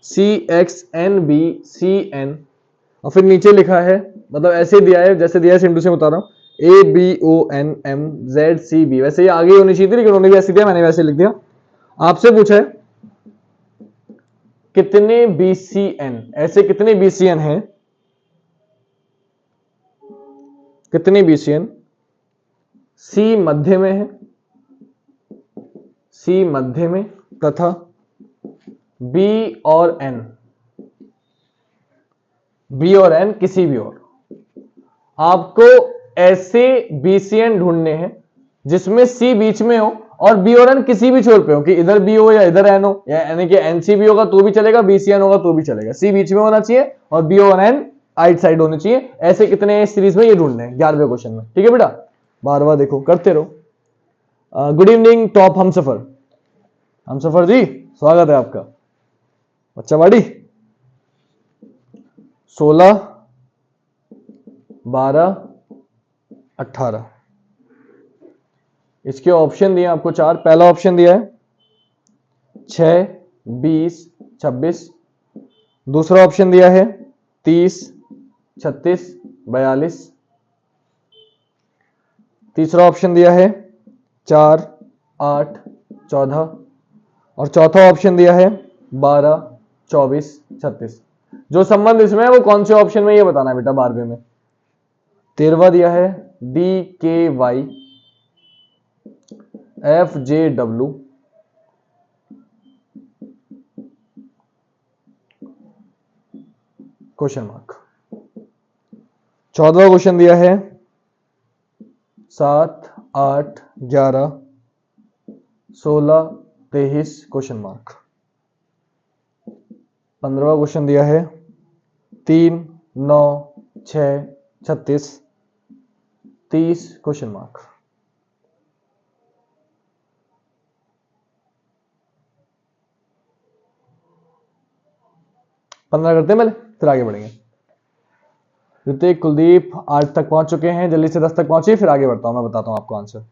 Speaker 1: CXNB CN, और फिर नीचे लिखा है, मतलब ऐसे दिया है जैसे दिया है, सिंधु से बता रहा हूं, ABONMZCB, वैसे ये आगे होनी चाहिए थी, लेकिन उन्होंने भी ऐसे दिया, मैंने वैसे लिख दिया। आपसे पूछा है कितने BCN, ऐसे कितने BCN हैं, कितने BCN? C मध्य में है, C मध्य में, तथा B और N किसी भी और। आपको ऐसे BCN ढूंढने हैं जिसमें C बीच में हो और B और N किसी भी छोर पे हो, कि इधर B हो या इधर N हो, या यानी कि NC भी होगा तो भी चलेगा, BCN होगा तो भी चलेगा, C बीच में होना चाहिए और B और N आइट साइड होने चाहिए। ऐसे कितने सीरीज में ये ढूंढने हैं 11वें क्वेश्चन में, ठीक है बेटा, 12वां देखो, करते रहो। गुड इवनिंग टॉप हमसफर जी, स्वागत है आपका। बच्चा बाड़ी 16 12 18, इसके ऑप्शन दिए आपको 4। पहला ऑप्शन दिया है 6 20 26, दूसरा ऑप्शन दिया है 30 36 42, तीसरा ऑप्शन दिया है 4 8 14, और चौथा ऑप्शन दिया है 12 24 36। जो संबंध इसमें है वो कौन से ऑप्शन में, ये बताना है बेटा 12वें में। 13वां दिया है DKY FJW, क्वेश्चन मार्क। 14वां क्वेश्चन दिया है 7 8 11 16 23, क्वेश्चन मार्क। 15वां क्वेश्चन दिया है 3 9 6 36 30, क्वेश्चन मार्क। पंद्रह करते हैं पहले, फिर आगे बढ़ेंगे। ऋतिक कुलदीप 8 तक पहुंच चुके हैं, जल्दी से 10 तक पहुंचिए, फिर आगे बढ़ता हूं, मैं बताता हूं आपको आंसर।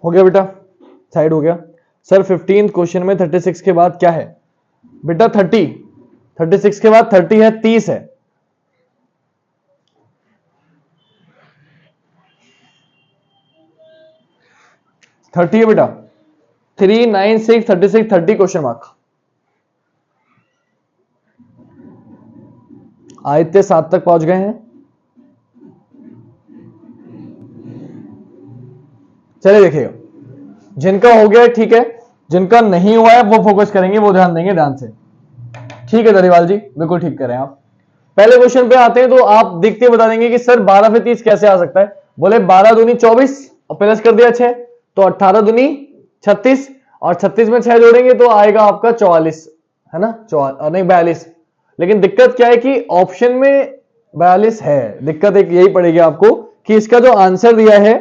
Speaker 1: हो गया बेटा, साइड हो गया। सर 15 क्वेश्चन में 36 के बाद क्या है बेटा? 30। 36 के बाद 30 है, 30 है। थर्टी है बेटा, 3, 9, 6, 36, 30 क्वेश्चन मार्क। आदित्य 7 तक पहुंच गए हैं। चलिए देखिएगा, जिनका हो गया ठीक है, जिनका नहीं हुआ है वो फोकस करेंगे, वो ध्यान देंगे ध्यान से। ठीक है दरीवाल जी, बिल्कुल ठीक करें आप। पहले क्वेश्चन पे आते हैं तो आप देखते बता देंगे कि सर 12 पे 30 कैसे आ सकता है। बोले 12 दूनी 24 और प्लस कर दिया 6, तो 18 दूनी 36 और 36 में 6 जोड़ेंगे तो आएगा आपका 44, है ना? नहीं 42। लेकिन दिक्कत क्या है कि ऑप्शन में 42 है। दिक्कत एक यही पड़ेगी आपको कि इसका जो आंसर दिया है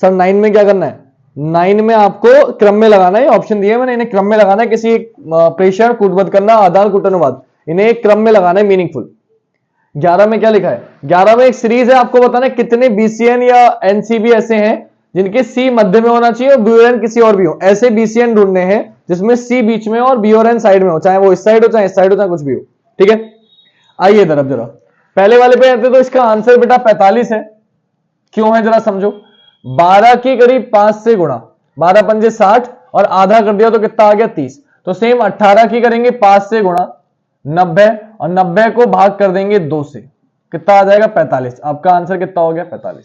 Speaker 1: सर 9 में क्या करना है, 9 में आपको क्रम में लगाना है। ऑप्शन दिया मैंने, इन्हें क्रम में लगाना है। किसी प्रेषण कूटबद्ध करना, आदान कूट अनुवाद, इन्हें एक क्रम में लगाना है, मीनिंगफुल। 11 में क्या लिखा है? 11 में एक सीरीज है, आपको बताना है कितने बीसीएन या एनसीबी ऐसे हैं जिनके सी मध्य में होना चाहिए और बी और एन किसी और भी हो। ऐसे बीसीएन ढूंढने हैं जिसमें सी बीच में और बी और एन साइड में हो, चाहे वो इस साइड हो चाहे इस साइड हो चाहे कुछ भी हो। ठीक है, आइए इधर अब जरा पहले वाले पे आते तो इसका आंसर बेटा 45 है। क्यों है जरा समझो। 12 की करीब 5 से गुणा, 12 पंजे 60 और आधा कर दिया तो कितना आ गया 30। तो सेम 18 की करेंगे 5 से गुणा 90 और 90 को भाग कर देंगे 2 से, कितना आ जाएगा 45। आपका आंसर कितना हो गया 45।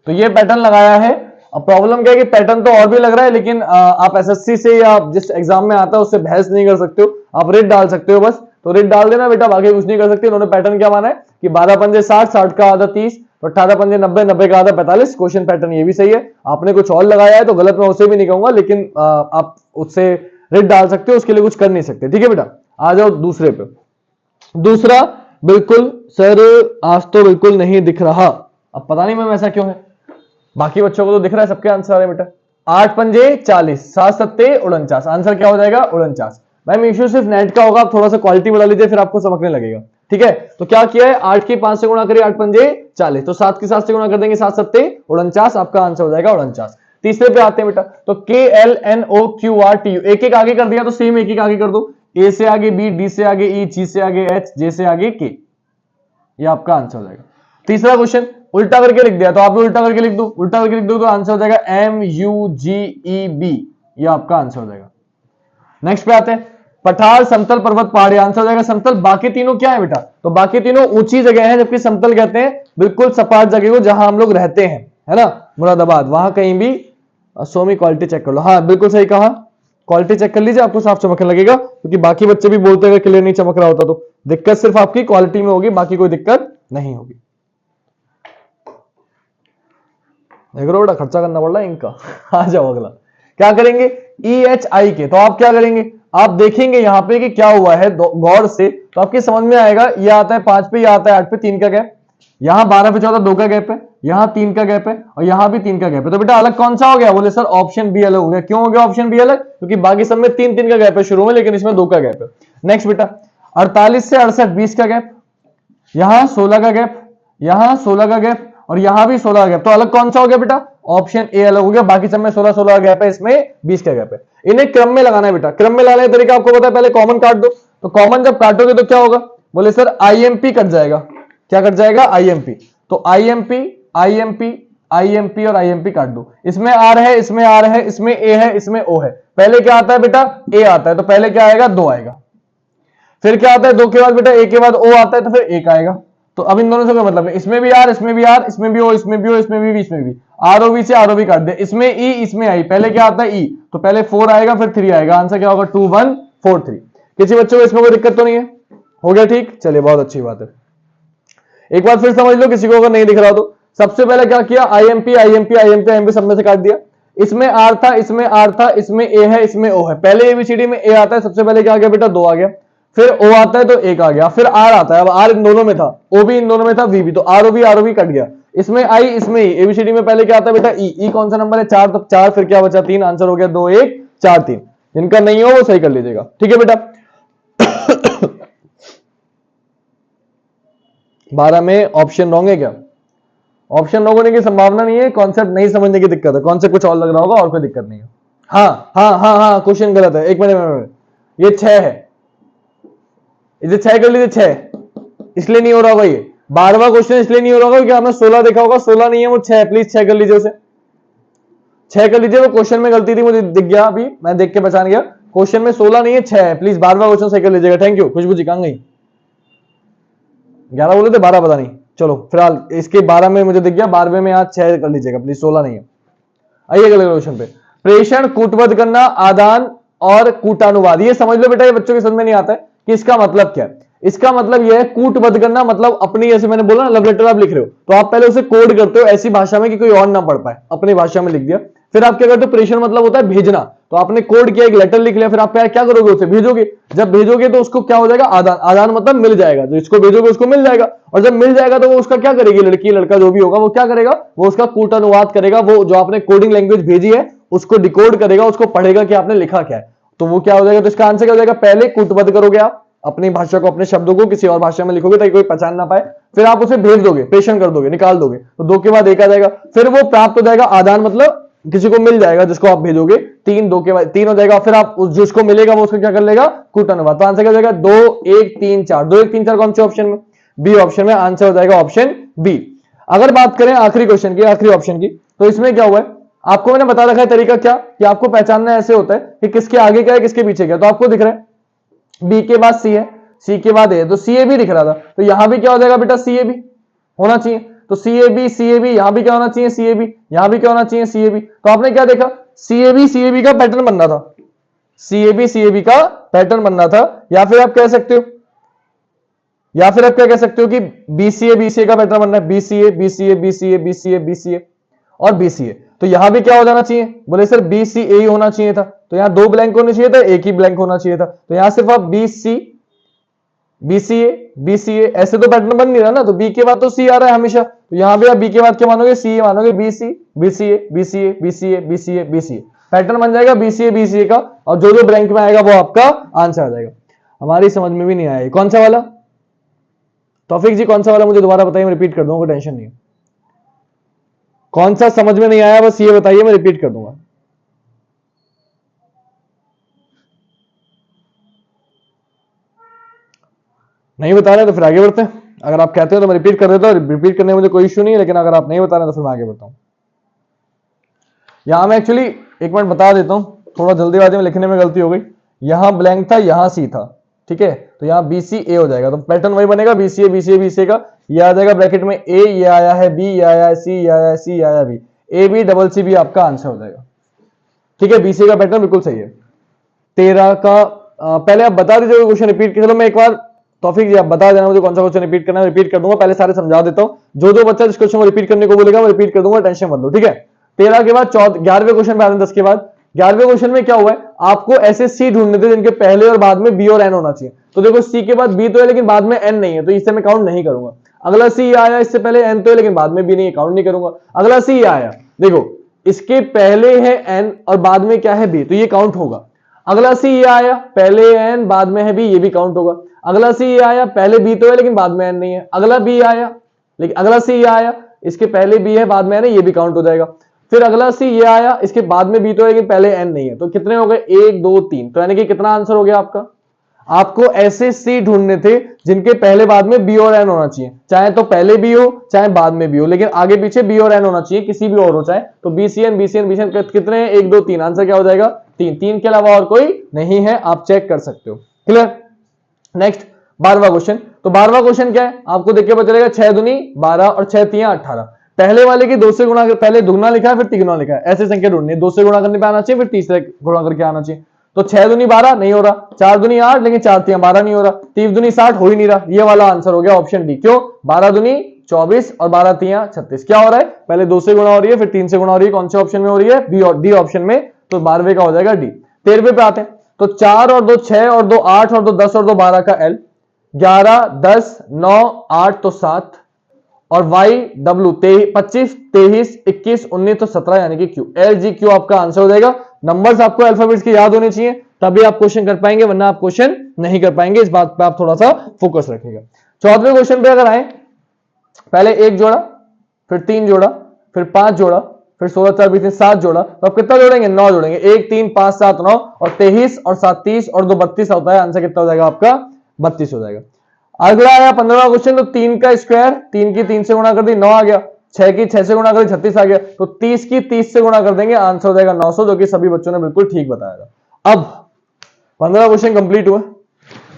Speaker 1: तो ये पैटर्न लगाया है। अब प्रॉब्लम क्या है कि पैटर्न तो और भी लग रहा है, लेकिन आप एसएससी से या जिस एग्जाम में आता है उससे बहस नहीं कर सकते हो। आप रेट डाल सकते हो बस, तो रेट डाल देना बेटा, बाकी कुछ नहीं कर सकते। उन्होंने पैटर्न क्या माना है कि 12 पंजे 60, 60 का आधा 30, तो 18 पंजे 90, 90 का आधा 45। क्वेश्चन पैटर्न ये भी सही है। आपने कुछ और लगाया है तो गलत मैं उसे भी नहीं कहूंगा, लेकिन आप उससे रेट डाल सकते हो, उसके लिए कुछ कर नहीं सकते। ठीक है बेटा, आ जाओ दूसरे पे। दूसरा बिल्कुल सर आज तो बिल्कुल नहीं दिख रहा। अब पता नहीं मैम ऐसा क्यों है, बाकी बच्चों को तो दिख रहा है, सबके आंसर आ रहे हैं बेटा। 8 पंजे 40, 7 सत्ते 49। आंसर क्या हो जाएगा 49। मैम इश्यू सिर्फ नेट का होगा, आप थोड़ा सा क्वालिटी बढ़ा लीजिए फिर आपको समझने लगेगा। ठीक है, तो क्या किया है, 8 की 5 से गुणा करिए 8 पंजे 40, तो 7 की 7 से गुणा कर देंगे 7 सत्ते 49। आपका आंसर हो जाएगा 49। तीसरे पे आते हैं बेटा, तो KLNOQRTU एक एक आगे कर दिया तो सेम एक एक आगे कर दो। ए से आगे बी, डी से आगे ई, सी से आगे एच, जे से आगे के, ये आपका आंसर हो जाएगा। तीसरा क्वेश्चन उल्टा करके लिख दिया तो आप भी उल्टा करके लिख दो, उल्टा करके लिख दो तो आंसर हो जाएगा MUGEB, ये आपका आंसर हो जाएगा। नेक्स्ट पे आते हैं, पठार समतल पर्वत पहाड़ी, आंसर हो जाएगा समतल। बाकी तीनों क्या है बेटा, तो बाकी तीनों ऊंची जगह है, जबकि समतल कहते हैं बिल्कुल सपाट जगह को जहां हम लोग रहते हैं, है ना, मुरादाबाद, वहां कहीं भी। सोमी क्वालिटी चेक कर लो, हाँ बिल्कुल सही कहा, क्वालिटी चेक कर लीजिए, आपको साफ चमकने लगेगा। क्योंकि बाकी बच्चे भी बोलते हैं क्लियर नहीं चमक रहा होता, तो दिक्कत सिर्फ आपकी क्वालिटी में होगी, बाकी कोई दिक्कत नहीं होगी। देख रहे हो बेटा, खर्चा करना पड़ रहा है इनका। आ जाओ अगला, क्या करेंगे EHI के, तो आप क्या करेंगे, आप देखेंगे यहां पे कि क्या हुआ है गौर से, तो आपकी समझ में आएगा। ये आता है 5 पे, ये आता है 8 पे, 3 का गैप, यहां 12 पे 14 2 का गैप है, यहां 3 का गैप है और यहां भी 3 का गैप है। तो बेटा अलग कौन सा हो गया, बोले सर ऑप्शन बी अलग हो गया। क्यों हो गया ऑप्शन बी अलग, क्योंकि बाकी सब में 3 का गैप है शुरू में, लेकिन इसमें 2 का गैप है। नेक्स्ट बेटा 48 से 68 20 का गैप, यहां 16 का गैप, यहां 16 का गैप और यहां भी 16 का गैप। तो अलग कौन सा हो गया बेटा, ऑप्शन ए अलग हो गया। बाकी सब में 16 का गैप है, इसमें 20 का गैप है। इन्हें क्रम में लगाना है बेटा। क्रम में लाने का तरीका आपको पता है, पहले कॉमन काट दो। तो कॉमन जब काटोगे तो क्या होगा, बोले सर IMP कट जाएगा। क्या कट जाएगा, IMP। तो IMP IMP IMP और IMP काट दो। इसमें R है, इसमें R है, इसमें A है, इसमें O है। पहले क्या आता है बेटा, A आता है, तो पहले क्या आएगा 2 आएगा। फिर क्या आता है 2 के बाद बेटा A के बाद O आता है, तो फिर 1 आएगा। तो अब इन दोनों से क्या मतलब है, इसमें भी R, इसमें भी R, इसमें भी O, इसमें भी O, इसमें भी, इसमें भी ROV से ROV काट दे। इसमें E, इसमें I, पहले क्या आता है E, तो पहले 4 आएगा फिर 3 आएगा। आंसर क्या होगा 2 1 4 3। किसी बच्चों को इसमें कोई दिक्कत तो नहीं है, हो गया ठीक, चलिए बहुत अच्छी बात है। एक बार फिर समझ लो, किसी को अगर नहीं दिख रहा तो सबसे पहले क्या किया, IMP IMP IMP IMP सब में से काट दिया। इसमें R था, इसमें R था, इसमें A है, इसमें O है। पहले ABCD में A आता है, सबसे पहले क्या आ गया बेटा 2 आ गया, फिर O आता है तो 1 आ गया, फिर R आता है। अब R इन दोनों में था, O भी इन दोनों में था, V भी, तो ROV कट गया। इसमें I, इसमें E, ABCD में पहले क्या आता है बेटा E कौन सा नंबर है 4, तो 4, फिर क्या बचा 3, आंसर हो गया 2 1 4 3। जिनका नहीं हो वो सही कर लीजिएगा, ठीक है बेटा। 12 में ऑप्शन रॉन्ग है क्या, ऑप्शन नो होने की संभावना नहीं है, कॉन्सेप्ट नहीं समझने की दिक्कत है, कॉन्सेप्ट कुछ और लग रहा होगा और कोई दिक्कत नहीं है। हाँ हाँ हाँ हाँ, क्वेश्चन गलत है, एक मिनट, ये 6 है, इसे 6 कर लीजिए, 6 इसलिए नहीं हो रहा होगा, ये 12वां क्वेश्चन इसलिए नहीं हो रहा होगा क्योंकि आपने 16 देखा होगा, 16 नहीं है वो 6 है, प्लीज 6 कर लीजिए, उसे 6 कर लीजिए। वो क्वेश्चन में गलती थी, मुझे दिख गया, अभी मैं देख के पहचान गया, क्वेश्चन में 16 नहीं है 6 है, प्लीज 12वां क्वेश्चन सही कर लीजिएगा। Thank you. खुशबू जी कहां गई? 11 बोले थे, 12 पता नहीं, चलो फिलहाल इसके 12 में मुझे दिख गया, 12वें में आज 6 कर लीजिएगा प्लीज, 16 नहीं है। आइए अगले क्वेश्चन पे, प्रेषण, कूटवध करना, आदान और कूटानुवाद। ये समझ लो बेटा, ये बच्चों के समझ में नहीं आता है कि इसका मतलब क्या है। इसका मतलब यह है कूटवध करना, मतलब अपनी, जैसे मैंने बोला ना लव लेटर आप लिख रहे हो तो आप पहले उसे कोड करते हो ऐसी भाषा में कि कोई और ना पढ़ पाए, अपनी भाषा में लिख दिया, फिर आप क्या करते हो, प्रेषण मतलब होता है भेजना, तो आपने कोड किया, एक लेटर लिख लिया, फिर आप क्या करोगे, उसे भेजोगे, जब भेजोगे तो उसको क्या हो जाएगा, आदान, आदान मतलब मिल जाएगा, जो इसको भेजोगे उसको मिल जाएगा, और जब मिल जाएगा तो वो उसका क्या करेगी, लड़की लड़का जो भी होगा वो क्या करेगा, वो उसका कूटानुवाद करेगा, वो जो आपने कोडिंग लैंग्वेज भेजी है उसको डिकोड करेगा, उसको पढ़ेगा कि आपने लिखा क्या है, तो वो क्या हो जाएगा, तो इसका आंसर क्या हो जाएगा, पहले कूटवध करोगे आप अपनी भाषा को, अपने शब्दों को किसी और भाषा में लिखोगे ताकि कोई पहचान ना पाए, फिर आप उसे भेज दोगे, प्रेषण कर दोगे, निकाल दोगे, तो 2 के बाद 1 आ जाएगा, फिर वो प्राप्त हो जाएगा, आदान मतलब किसी को मिल जाएगा जिसको आप भेजोगे, 3 2 के बाद 3 हो जाएगा, फिर आप जिसको मिलेगा वो उसको क्या कर लेगा, कूटानुवाद, तो आंसर क्या हो जाएगा 2 1 3 4, 2 1 3 4 कौन से ऑप्शन में, बी ऑप्शन में, आंसर हो जाएगा ऑप्शन बी। अगर बात करें आखिरी क्वेश्चन की, आखिरी ऑप्शन की, तो इसमें क्या हुआ है, आपको मैंने बता रखा है तरीका क्या, कि आपको पहचानना ऐसे होता है कि किसके आगे क्या है किसके पीछे क्या है, तो आपको दिख रहा है बी के बाद सी है, सी के बाद ए, तो सी ए भी दिख रहा था, तो यहां भी क्या हो जाएगा बेटा, सी ए भी होना चाहिए, तो सी ए बी, यहां भी क्या होना चाहिए, सी ए बी, यहां भी क्या होना चाहिए, सी ए बी, तो आपने क्या देखा, सी ए बी का पैटर्न बनना था, सी ए बी का पैटर्न बनना था, या फिर आप कह सकते हो, या फिर आप क्या कह सकते हो कि बीसीए का पैटर्न बनना है, बीसीए और बीसीए, तो यहां भी क्या हो जाना चाहिए, बोले सर बीसीए ही होना चाहिए था, तो यहां 2 ब्लैंक होने चाहिए था, एक ही ब्लैंक होना चाहिए था, तो यहां सिर्फ आप बीसीए ऐसे तो पैटर्न बन नहीं रहा ना, तो बी के बाद तो सी आ रहा है हमेशा, तो यहां भी आप बी के बाद क्या मानोगे, सी मानोगे, बीसीए पैटर्न बन जाएगा बीसीए का, और जो जो ब्लैंक में आएगा वो आपका आंसर आ जाएगा। हमारी समझ में भी नहीं आया कौन सा वाला, तौफीक जी कौन सा वाला मुझे दोबारा बताइए, मैं रिपीट कर दूंगा, टेंशन नहीं, कौन सा समझ में नहीं आया बस ये बताइए, मैं रिपीट कर दूंगा। नहीं बता रहे तो फिर आगे बढ़ते हैं, अगर आप कहते हो तो मैं रिपीट कर देता हूं, रिपीट करने में मुझे कोई इश्यू नहीं है, लेकिन अगर आप नहीं बता रहे तो फिर मैं आगे बढ़ता हूं। यहां मैं एक्चुअली 1 मिनट बता देता हूं, थोड़ा जल्दीबाजी में लिखने में गलती हो गई, यहां ब्लैंक था, यहां सी था, ठीक है, तो यहां बीसीए हो जाएगा, तो पैटर्न वही बनेगा, बीसीए का, ये आ जाएगा ब्रैकेट में ए, ये आया है बी, ये आया है सी, ये आया है सी, ये आया B, A B double C B आपका आंसर हो जाएगा, ठीक है, बीसीए का पैटर्न बिल्कुल सही है। 13 का पहले आप बता दीजिए क्वेश्चन रिपीट, चलो मैं एक बार, तौफीक जी आप बता देना मुझे कौन सा क्वेश्चन रिपीट करना है, रिपीट कर दूंगा, पहले सारे समझा देता हूं, जो बच्चा जिस क्वेश्चन को रिपीट करने को बोलेगा मैं रिपीट कर दूंगा, टेंशन मत लो, ठीक है। 13 के बाद 11वें क्वेश्चन पे आते हैं, 10 के बाद 11वें क्वेश्चन में क्या हुआ है, आपको ऐसे सी ढूंढने थे जिनके पहले और बाद में बी और एन होना चाहिए, तो देखो सी के बाद बी तो है लेकिन बाद में एन नहीं है, तो इसे मैं काउंट नहीं करूंगा। अगला सी आया, इससे पहले एन तो है लेकिन बाद में बी नहीं है, काउंट नहीं करूंगा। अगला सी आया, देखो इसके पहले है एन और बाद में क्या है बी, तो ये काउंट होगा। अगला सी ये आया, पहले एन बाद में है बी, ये भी काउंट होगा। अगला सी ये आया, पहले बी तो है लेकिन बाद में एन नहीं है। अगला बी आया, लेकिन अगला सी ये आया, इसके पहले बी है बाद में एन है, ये भी काउंट हो जाएगा। फिर अगला सी ये आया, इसके बाद में बी तो है लेकिन पहले एन नहीं है, तो कितने हो गए, 1 2 3, तो यानी कि कितना आंसर हो गया आपका। आपको ऐसे सी ढूंढने थे जिनके पहले बाद में बी और एन होना चाहिए, चाहे तो पहले बी हो चाहे बाद में बी हो, लेकिन आगे पीछे बी और एन होना चाहिए, किसी भी और हो चाहे, तो बीसीएन कितने, 1 2 3, आंसर क्या हो जाएगा 3, 3 के अलावा और कोई नहीं है, आप चेक कर सकते हो। क्लियर। नेक्स्ट 12वां क्वेश्चन, तो 12वां क्वेश्चन क्या है, आपको देख के पता चलेगा 6 दूनी 12 और 6 तियां 18, पहले वाले की 2 से गुणा, पहले दुगना लिखा है फिर तिगुना लिखा है, ऐसे संख्या ढूंढनी है, 2 से गुणा करने पे आना चाहिए फिर तीसरे गुणा करके आना चाहिए, तो 6 दूनी 12 नहीं हो रहा, 4 दूनी 8 लेकिन 4 तियां 12 नहीं हो रहा, 3 दूनी 60 हो ही नहीं रहा, ये वाला आंसर हो गया ऑप्शन डी। क्यों, 12 दूनी 24 और 12 तियां 36, क्या हो रहा है, पहले 2 से गुणा हो रही है फिर 3 से गुणा हो रही है, कौन से ऑप्शन में हो रही है, बी और डी ऑप्शन में, तो 12वें का हो जाएगा डी। 13वें पे आते हैं, तो 4 और 2 6 और 2 8 और 2 10 और 2 12 का एल, 11 10 9 8 तो 7 और वाई डब्ल्यू 25 23 21 19 तो 17 यानी कि क्यू, एल जी क्यू आपका आंसर हो जाएगा। नंबर्स आपको अल्फाबेट्स के याद होने चाहिए तभी आप क्वेश्चन कर पाएंगे, वरना आप क्वेश्चन नहीं कर पाएंगे, इस बात पे आप थोड़ा सा फोकस रखिएगा। 14वें क्वेश्चन पे अगर आए, पहले एक जोड़ा फिर 3 जोड़ा, फिर 5 जोड़ा, फिर 16 4 20 7 जोड़ा, तो आप कितना जोड़ेंगे? 9 जोड़ेंगे। 1 3 5 7 9 और 23 और 7 30 और 2 32 होता है। आंसर कितना हो जाएगा आपका? 32 हो जाएगा। अगला आया 15वां क्वेश्चन, तो 3 का स्क्वायर, 3 की 3 से गुणा कर दी 9 आ गया, 6 की 6 से गुणा कर दी 36 आ गया, तो 30 की 30 से गुणा कर देंगे, आंसर हो जाएगा 900, जो कि सभी बच्चों ने बिल्कुल ठीक बताया था। अब 15 क्वेश्चन कंप्लीट हुआ।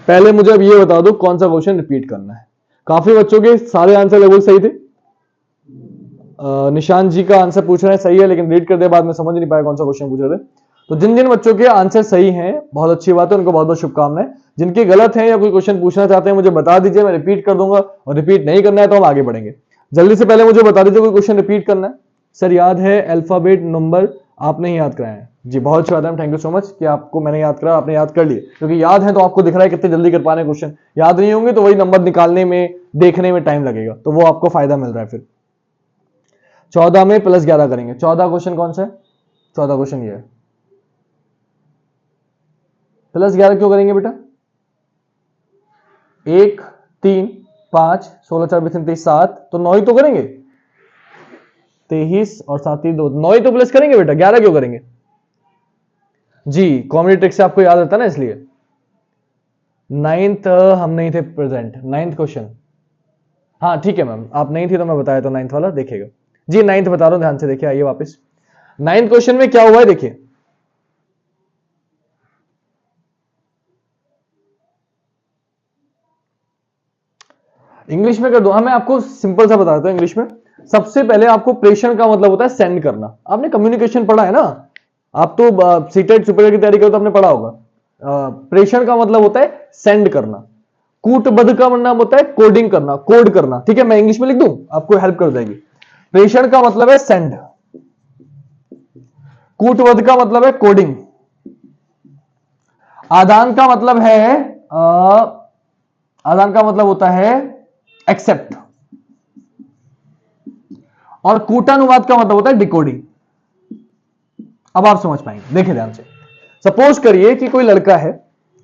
Speaker 1: पहले मुझे अब ये बता दो कौन सा क्वेश्चन रिपीट करना है। काफी बच्चों के सारे आंसर लगभग सही थे। निशांत जी का आंसर पूछ रहे हैं सही है, लेकिन रीड करते बाद में समझ नहीं पाया कौन सा क्वेश्चन पूछ रहे थे। तो जिन जिन बच्चों के आंसर सही हैं बहुत अच्छी बात है, उनको बहुत बहुत शुभकामनाएं। जिनके गलत हैं या कोई क्वेश्चन पूछना चाहते हैं मुझे बता दीजिए, मैं रिपीट कर दूंगा, और रिपीट नहीं करना है तो हम आगे बढ़ेंगे। जल्दी से पहले मुझे बता दीजिए कोई क्वेश्चन रिपीट करना है। सर याद है अल्फाबेट नंबर आपने ही याद कराए हैं जी, बहुत स्वागत, थैंक यू सो मच कि आपको मैंने याद करा, आपने याद कर लिए, क्योंकि याद है तो आपको दिख रहा है कितने जल्दी कर पा रहे हैं क्वेश्चन। याद नहीं होंगे तो वही नंबर निकालने में देखने में टाइम लगेगा, तो वो आपको फायदा मिल रहा है। फिर 14 में +11 करेंगे। 14 क्वेश्चन कौन सा है? 14 क्वेश्चन ये है। +11 क्यों करेंगे बेटा? 1 3 5 16 4 20 30 7, तो 9 ही तो करेंगे। 23 और 7 2, 9 ही तो प्लस करेंगे बेटा, 11 क्यों करेंगे? जी कॉमेडी ट्रिक से आपको याद रहता है ना, इसलिए। 9th हम नहीं थे प्रेजेंट। 9th क्वेश्चन, हाँ ठीक है मैम, आप नहीं थी तो मैं बताया तो 9th वाला देखेगा जी। 9th बता रहा हूं, ध्यान से देखिए, आइए वापस। 9th क्वेश्चन में क्या हुआ है देखिए। इंग्लिश में कर दो, हाँ मैं आपको सिंपल सा बताता हूं इंग्लिश में। सबसे पहले आपको प्रेषण का मतलब होता है सेंड करना। आपने कम्युनिकेशन पढ़ा है ना, आप तो सीटेट सुपीरियर की तैयारी करो तो आपने पढ़ा होगा। प्रेषण का मतलब होता है सेंड करना। कूटबद्ध का मतलब होता है कोडिंग करना, कोड करना। ठीक है, मैं इंग्लिश में लिख दूं, आपको हेल्प कर जाएगी। प्रेषण का मतलब है सेंड, कूटबद्ध का मतलब है कोडिंग, आदान का मतलब है आदान का मतलब होता है एक्सेप्ट, और कूटानुवाद का मतलब होता है डिकोडिंग। अब आप समझ पाएंगे, देखिए ध्यान से। सपोज करिए कि कोई लड़का है,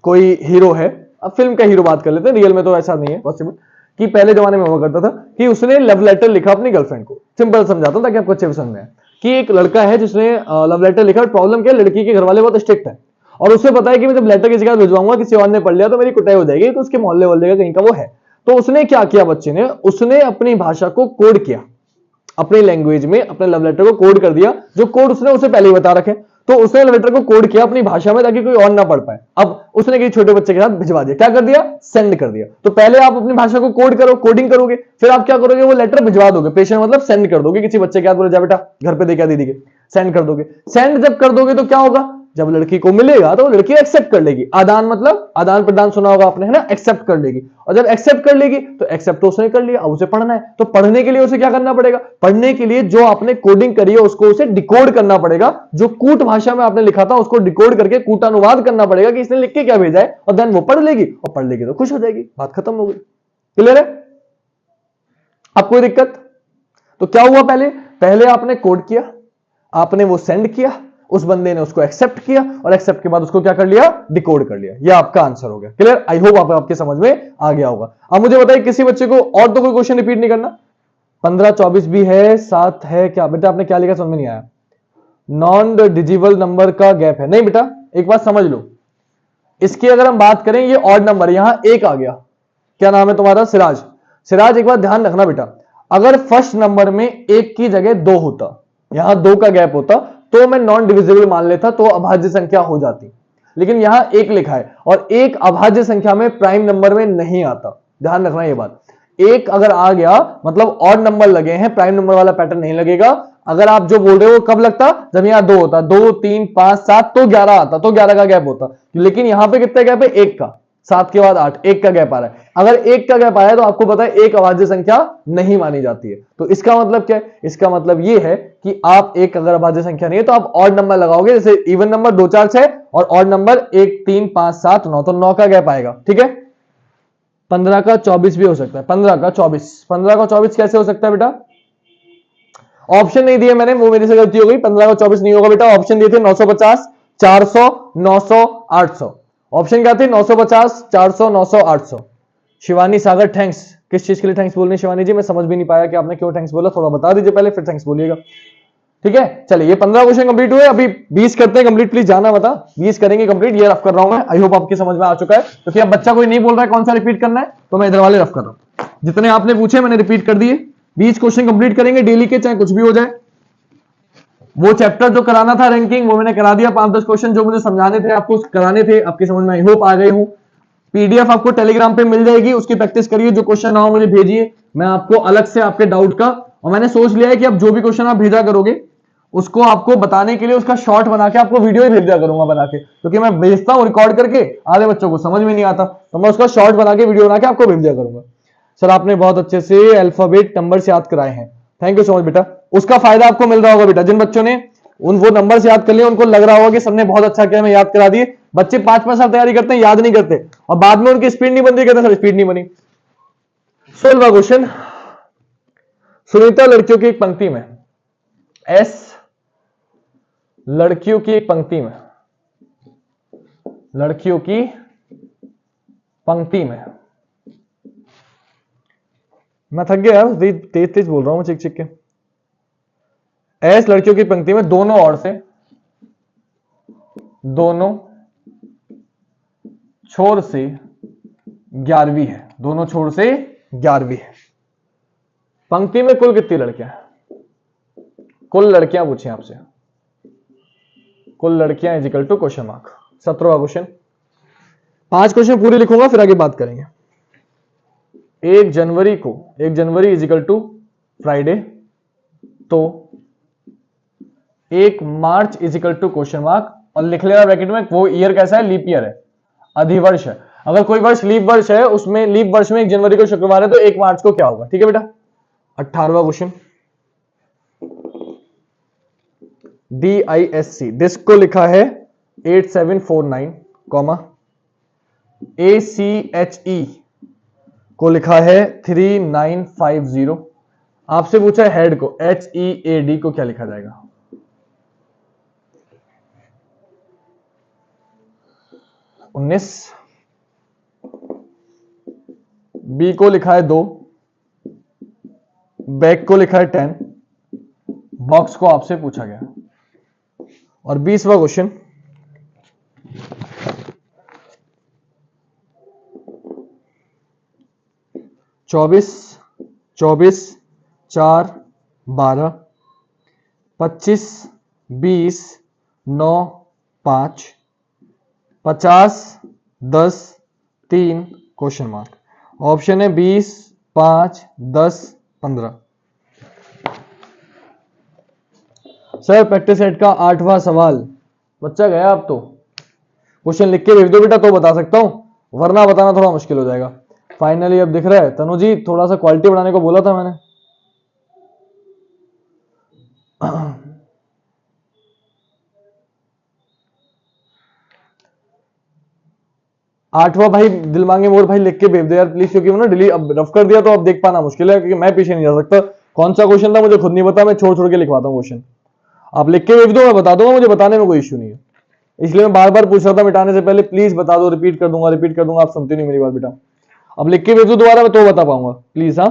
Speaker 1: कोई हीरो है, अब फिल्म का हीरो बात कर लेते हैं, रियल में तो ऐसा नहीं है पॉसिबल, कि पहले जमाने में हुआ करता था कि उसने लव लेटर लिखा अपनी गर्लफ्रेंड को। सिंपल समझाता हूं ताकि आपको अच्छे से समझ में आए कि एक लड़का है जिसने लव लेटर लिखा। प्रॉब्लम क्या है, लड़की के घर वाले बहुत स्ट्रिक्ट है, और उसे पता है कि मैं जब लेटर किसी का भिजवाऊंगा, किसी और ने पढ़ लिया तो मेरी कुटाई हो जाएगी, तो उसके मोहल्ले वाले का कहीं का वो है। तो उसने क्या किया बच्चे ने, उसने अपनी भाषा को कोड किया, अपनी लैंग्वेज में अपने लव लेटर को कोड कर दिया। जो कोड उसने उसे पहले ही बता रखे, तो उसने लव लेटर को कोड किया अपनी भाषा में ताकि कोई और ना पढ़ पाए। अब उसने किसी छोटे बच्चे के साथ भिजवा दिया, क्या कर दिया, सेंड कर दिया। तो पहले आप अपनी भाषा को कोड करो, कोडिंग करोगे, फिर आप क्या करोगे, वो लेटर भिजवा दोगे। प्रेषण मतलब सेंड कर दोगे किसी बच्चे के हाथ, बोले जा बेटा घर पे देखा दीदी के, सेंड कर दोगे। सेंड जब कर दोगे तो क्या होगा, जब लड़की को मिलेगा तो लड़की एक्सेप्ट कर लेगी। आदान मतलब आदान प्रदान सुना होगा आपने, है ना, एक्सेप्ट कर लेगी। और जब एक्सेप्ट कर लेगी तो एक्सेप्ट तो उसने कर लिया, अब उसे पढ़ना है। तो पढ़ने के लिए उसे क्या करना पड़ेगा, पढ़ने के लिए जो आपने कोडिंग करी है उसको उसे डिकोड करना पड़ेगा। जो कूट भाषा में आपने लिखा था उसको डिकोड करके कूटानुवाद करना पड़ेगा कि इसने लिख के क्या भेजा है, और देन वो पढ़ लेगी, और पढ़ लेगी तो खुश हो जाएगी, बात खत्म हो गई। क्लियर है? अब कोई दिक्कत? तो क्या हुआ, पहले आपने कोड किया, आपने वो सेंड किया, उस बंदे ने उसको एक्सेप्ट किया, और एक्सेप्ट के बाद उसको क्या कर लिया, डिकोड कर लिया। ये आपका आंसर हो गया। क्लियर? आई होप आपके समझ में आ गया होगा। अब मुझे बताइए किसी बच्चे को और तो कोई क्वेश्चन रिपीट नहीं करना। 15 24 भी है, 7 है, क्या बेटा आपने क्या लिखा समझ में नहीं आया? नॉन डिजिबल नंबर का गैप है। नहीं बेटा, एक बात समझ लो, इसकी अगर हम बात करें, ये ऑड नंबर, यहां 1 आ गया। क्या नाम है तुम्हारा? सिराज। सिराज एक बात ध्यान रखना बेटा, अगर फर्स्ट नंबर में 1 की जगह 2 होता, यहां 2 का गैप होता, तो मैं नॉन डिविजिबल मान लेता, तो अभाज्य संख्या हो जाती। लेकिन यहां 1 लिखा है, और 1 अभाज्य संख्या में प्राइम नंबर में नहीं आता। ध्यान रखना ये बात, 1 अगर आ गया मतलब ऑड नंबर लगे हैं, प्राइम नंबर वाला पैटर्न नहीं लगेगा। अगर आप जो बोल रहे हो कब लगता, जब यहां 2 होता, 2 3 5 7 तो 11 आता, तो 11 का गैप होता। लेकिन यहां पे कितने गैप है, 1 का, 7 के बाद 8, 1 का गैप आ रहा है। अगर 1 का गैप आया तो आपको पता है 1 अभाज्य संख्या नहीं मानी जाती है। तो इसका मतलब क्या है, इसका मतलब ये है कि आप 1 अगर अभाज्य संख्या नहीं है तो आप ऑड नंबर लगाओगे, जैसे इवन नंबर 2 4 6 और ऑड नंबर 1 3 5 7 9, तो 9 का गैप आएगा। ठीक है, 15 का 24 भी हो सकता है। 15 का 24 कैसे हो सकता है बेटा? ऑप्शन नहीं दिए मैंने, वो मेरी से गलती हो गई। 15 का 24 नहीं होगा बेटा, ऑप्शन दिए थे 950 400 900 800। ऑप्शन क्या थे, 950 400 900 800। शिवानी सागर थैंक्स, किस चीज के लिए थैंक्स बोलने शिवानी जी? मैं समझ भी नहीं पाया कि आपने क्यों थैंक्स बोला, थोड़ा बता दीजिए पहले फिर थैंक्स बोलिएगा। ठीक है, चलिए ये 15 क्वेश्चन कंप्लीट हुए, अभी 20 करते हैं कंप्लीट, प्लीज जाना बता, 20 करेंगे कंप्लीट। ये रफ कर रहा हूं मैं, आई होप आपकी समझ में आ चुका है, क्योंकि अब बच्चा कोई नहीं बोल रहा है कौन सा रिपीट करना है, तो मैं इधर वाले रफ कर रहा हूं। जितने आपने पूछे मैंने रिपीट कर दिए, 20 क्वेश्चन कंप्लीट करेंगे डेली के, चाहे कुछ भी हो जाए। वो चैप्टर जो कराना था रैंकिंग वो मैंने करा दिया, 5-10 क्वेश्चन जो मुझे समझाने थे आपको कराने थे, आपकी समझ में आई होप आ गए हूं। पीडीएफ आपको टेलीग्राम पे मिल जाएगी, उसकी प्रैक्टिस करिए, जो क्वेश्चन ना हो मुझे भेजिए, मैं आपको अलग से आपके डाउट का, और मैंने सोच लिया है कि अब जो भी क्वेश्चन आप भेजा करोगे उसको आपको बताने के लिए उसका शॉर्ट बना के आपको वीडियो ही भेज दिया करूंगा बना के, क्योंकि मैं भेजता हूं रिकॉर्ड करके, आधे बच्चों को समझ में नहीं आता, तो मैं उसका शॉर्ट बना के वीडियो बना के आपको भेज दिया करूंगा। सर आपने बहुत अच्छे से अल्फाबेट नंबर्स याद कराए हैं, थैंक यू सो मच बेटा। उसका फायदा आपको मिल रहा होगा बेटा, जिन बच्चों ने वो नंबर्स याद कर लिए उनको लग रहा होगा कि सबने बहुत अच्छा किया, मैं याद करा दिए। बच्चे 5-5 साल तैयारी करते हैं, याद नहीं करते, और बाद में उनकी स्पीड नहीं बनती, कहते सर स्पीड नहीं बनी। 16वां क्वेश्चन, सुनीता लड़कियों की एक पंक्ति में, एस लड़कियों की एक पंक्ति में, लड़कियों की पंक्ति में, मैं थक गया यार, तेज तेज बोल रहा हूं चिक चिक के। एस लड़कियों की पंक्ति में दोनों ओर से, दोनों छोर से 11वीं है, दोनों छोर से 11वीं है। पंक्ति में कुल कितनी लड़कियां हैं? कुल लड़कियां पूछी आपसे, कुल लड़कियां is equal to question mark. 17वां क्वेश्चन, 5 क्वेश्चन पूरे लिखूंगा फिर आगे बात करेंगे। 1 जनवरी को, 1 जनवरी इज इक्वल टू फ्राइडे, तो 1 March is equal to question mark, और लिख लेना ब्रैकेट में वो ईयर कैसा है, लीप ईयर है, अधिवर्ष है। अगर कोई वर्ष लीप वर्ष है, उसमें लीप वर्ष में 1 जनवरी को शुक्रवार है, तो 1 मार्च को क्या होगा? ठीक है बेटा। 18वां क्वेश्चन, DISC डिस्क को लिखा है 8749, कॉमा ACHE को लिखा है 3950। आपसे पूछा है हेड को, HEAD को क्या लिखा जाएगा? उन्नीस। बी को लिखा है 2, बैक को लिखा है 10, बॉक्स को आपसे पूछा गया। और 20वां क्वेश्चन, 24, 24, 4, 12, 25, 20, 9, 5, 50, 10, 3 क्वेश्चन मार्क। ऑप्शन है 20, 5, 10, 15। सर प्रैक्टिस सेट का 8वां सवाल, बच्चा गया अब तो, क्वेश्चन लिख के भेज दो बेटा तो बता सकता हूं, वरना बताना थोड़ा मुश्किल हो जाएगा। फाइनली अब दिख रहा है तनु जी, थोड़ा सा क्वालिटी बढ़ाने को बोला था मैंने। आठवां भाई दिल मांगे मोर भाई लिख के भेज दो यार प्लीज, क्योंकि वो ना डिलीट अब रफ कर दिया तो अब देख पाना मुश्किल है, क्योंकि मैं पीछे नहीं जा सकता। कौन सा क्वेश्चन था मुझे खुद नहीं पता, मैं छोड़ छोड़ के लिखवाता हूँ क्वेश्चन। आप लिख के भेज दो, मैं बता दूंगा, मुझे बताने में कोई इश्यू नहीं है, इसलिए मैं बार बार पूछ रहा था मिटाने से पहले, प्लीज बता दो, रिपीट कर दूंगा, रिपीट कर दूंगा, आप सुनते नहीं मेरी बात बेटा। अब लिख के भेज दो दोबारा, मैं तो बता पाऊंगा प्लीज। हाँ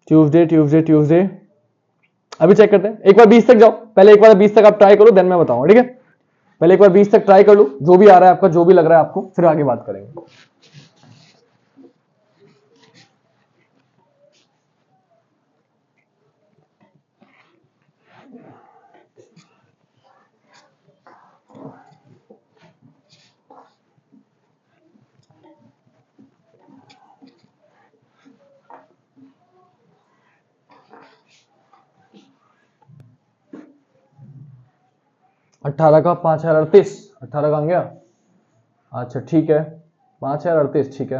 Speaker 1: ट्यूसडे ट्यूसडे ट्यूसडे, अभी चेक करते हैं, एक बार 20 तक जाओ पहले, एक बार 20 तक आप ट्राई करो, देन मैं बताऊंगा, ठीक है। पहले एक बार 20 तक ट्राई कर लो, जो भी आ रहा है आपका, जो भी लग रहा है आपको, फिर आगे बात करेंगे। अट्ठारह का 5038, 18 का गया, अच्छा ठीक है 5038, ठीक है।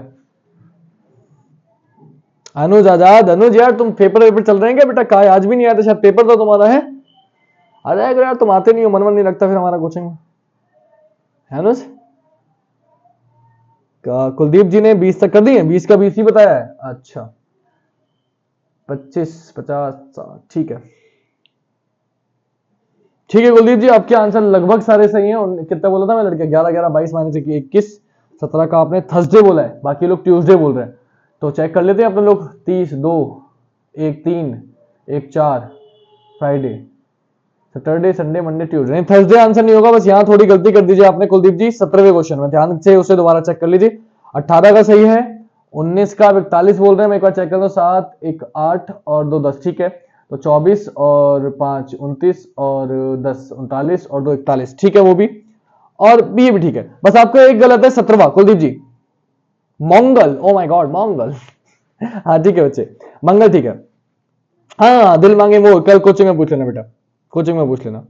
Speaker 1: अनुज आजाद, अनुज यार तुम पेपर चल रहे हैं क्या बेटा? कहा आज भी नहीं आया था, शायद पेपर था तुम्हारा, है आ जाएगा यार, तुम आते नहीं हो, मन नहीं लगता फिर हमारा कोचिंग में, है अनुज। कुलदीप जी ने 20 तक कर दिए, 20 का 20 ही बताया है, अच्छा 25, 50, 60, ठीक है। ठीक है कुलदीप जी, आपके आंसर लगभग सारे सही हैं। और कितना बोला था मैं लड़के? 11 11 22 माइनस 21, 17 का आपने थर्सडे बोला है, बाकी लोग ट्यूसडे बोल रहे हैं। तो चेक कर लेते हैं अपने लोग। 30, 2, 1 3, 1 4, Friday, Saturday, Sunday, Monday, Tuesday. नहीं, थर्सडे आंसर नहीं होगा। बस यहाँ थोड़ी गलती कर दीजिए आपने कुलदीप जी। 17वें क्वेश्चन में ध्यान से उसे दोबारा चेक कर लीजिए। 18 का सही है, 19 का आप 41 बोल रहे हैं। मैं एक बार चेक कर दो। 7 1 8 और 2 10, ठीक है। तो 24 और 5 29 और 10 39 और 2 41, ठीक है वो भी। और ये भी ठीक है। बस आपका एक गलत है, 17वां कुलदीप जी, मंगल। ओ माय गॉड, मंगल। हाँ ठीक है बच्चे, मंगल ठीक है। हाँ, दिल मांगे मोर, कल कोचिंग में पूछ लेना बेटा, कोचिंग में पूछ लेना।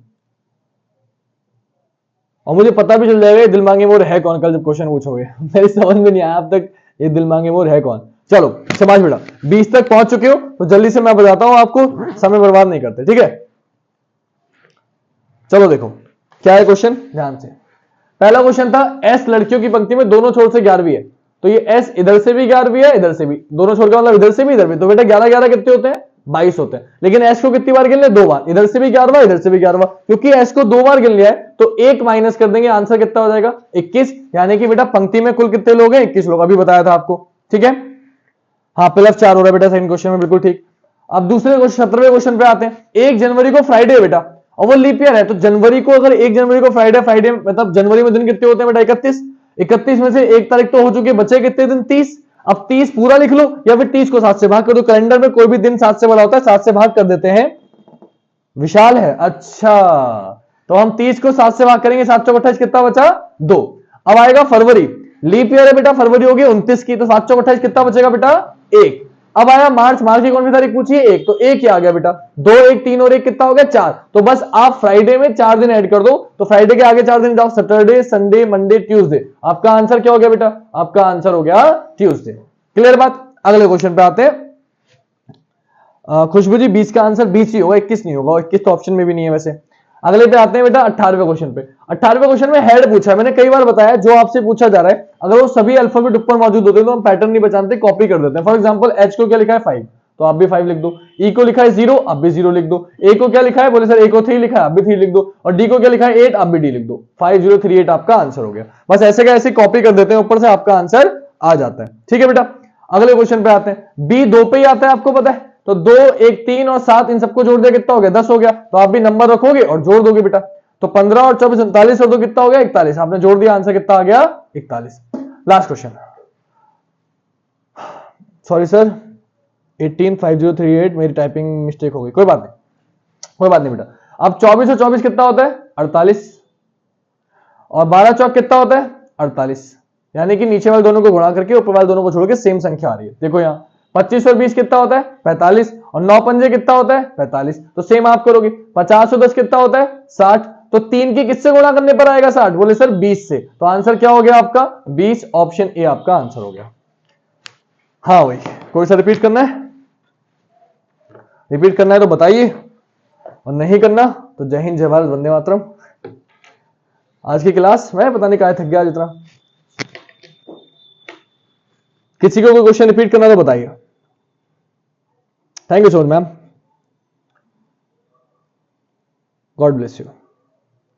Speaker 1: और मुझे पता भी चल जाएगा ये दिल मांगे मोर है कौन, कल जब क्वेश्चन पूछोगे। मेरी समझ में नहीं आया अब तक ये दिल मांगे मोर है कौन। चलो शाबाश बेटा, 20 तक पहुंच चुके हो तो जल्दी से मैं बताता हूं आपको, समय बर्बाद नहीं करते, ठीक है। चलो देखो क्या है क्वेश्चन, ध्यान से। पहला क्वेश्चन था, एस लड़कियों की पंक्ति में दोनों छोर से 11वीं है। तो ये एस इधर से भी 11वीं है, इधर से भी, दोनों छोर का मतलब इधर से भी इधर भी। तो बेटा 11 11 कितने होते हैं? 22 होते हैं। लेकिन एस को कितनी बार गिन ले? 2 बार। इधर से भी 11वां, इधर से भी 11वां। क्योंकि एस को 2 बार गिन लिया है तो 1 माइनस कर देंगे, आंसर कितना हो जाएगा? 21। यानी कि बेटा पंक्ति में कुल कितने लोग हैं? 21 लोग, अभी बताया था आपको, ठीक है। हाँ +4 हो रहा है बेटा सेकंड क्वेश्चन में, बिल्कुल ठीक। अब दूसरे क्वेश्चन, 17वें क्वेश्चन पे आते हैं। 1 जनवरी को फ्राइडे है बेटा, और वो लीप ईयर है। तो जनवरी को अगर 1 जनवरी को फ्राइडे मतलब जनवरी में दिन कितने होते हैं बेटा? 31। 31 में से 1 तारीख तो हो चुकी है, बचे कितने दिन? 30। अब 30 पूरा लिख लो या फिर 30 को 7 से भाग कर दो। कैलेंडर में कोई भी दिन 7 से बड़ा होता है, 7 से भाग कर देते हैं। विशाल है, अच्छा। तो हम 30 को 7 से भाग करेंगे, 7 चौक 28, कितना बचा? 2। अब आएगा फरवरी, लीप ईयर है बेटा, फरवरी होगी 29 की, तो 7 चौक 28, कितना बचेगा बेटा? 1। अब आया मार्च, मार्च की कौन सी तारीख पूछी है? 1, तो 1 ही आ गया बेटा। 2 1 3 और 1 कितना हो गया? 4। तो बस आप फ्राइडे में 4 दिन ऐड कर दो, तो फ्राइडे के आगे 4 दिन जाओ, सैटरडे, संडे, मंडे, ट्यूसडे। आपका आंसर क्या हो गया बेटा? आपका आंसर हो गया ट्यूसडे। क्लियर बात? अगले क्वेश्चन पे आते हैं। खुशबू जी 20 का आंसर 20 ही होगा, 21 नहीं होगा। 21 तो ऑप्शन में भी नहीं है वैसे। अगले पे आते हैं बेटा 18वें क्वेश्चन पे। 18वें क्वेश्चन में हेड पूछा है। मैंने कई बार बताया, जो आपसे पूछा जा रहा है अगर वो सभी अल्फाबेट ऊपर मौजूद होते हैं तो हम पैटर्न नहीं बचाते, कॉपी कर देते हैं। फॉर एग्जांपल एच को क्या लिखा है? 5, तो आप भी 5 लिख दो। ई को लिखा है 0, आप भी 0 लिख दो। ए को क्या लिखा है? बोले सर ए को 3 लिखा है, आप भी 3 लिख दो। और डी को क्या लिखा है? 8, आप भी डी लिख दो। 5 0 3 8 आपका आंसर हो गया। बस ऐसे का ऐसे कॉपी कर देते हैं, ऊपर से आपका आंसर आ जाता है, ठीक है बेटा। अगले क्वेश्चन पे आते हैं। बी 2 पे ही आता है, आपको पता है। तो 2 1 3 और 7 इन सबको जोड़ दिया, कितना हो गया? 10 हो गया। तो आप भी नंबर रखोगे और जोड़ दोगे बेटा। तो 15 और 24 39 और 2 कितना हो गया? 41। आपने जोड़ दिया, आंसर कितना आ गया? 41। लास्ट क्वेश्चन, सॉरी सर 185038, मेरी टाइपिंग मिस्टेक हो गई, कोई बात नहीं, कोई बात नहीं बेटा। अब 24 और 24 कितना होता है? 48। और 12 चौक कितना होता है? 48। यानी कि नीचे वाले दोनों को गुणा करके ऊपर वाले दोनों को छोड़ के सेम संख्या आ रही है। देखो यहाँ 25 और 20 कितना होता है? 45। और 9 पंजे कितना होता है? 45। तो सेम आप करोगे। 50 और 10 कितना होता है? 60। तो 3 की किससे गुणा करने पर आएगा 60? बोले सर 20 से। तो आंसर क्या हो गया आपका? 20, ऑप्शन ए आपका आंसर हो गया। हाँ भाई, कोई सा रिपीट करना है? रिपीट करना है तो बताइए, और नहीं करना तो जय हिंद, जय भारत, वंदे मातरम। आज की क्लास मैं पता नहीं कहा थक गया आज इतना। किसी को कोई क्वेश्चन रिपीट करना तो बताइए। Thank you so much ma'am, God bless you,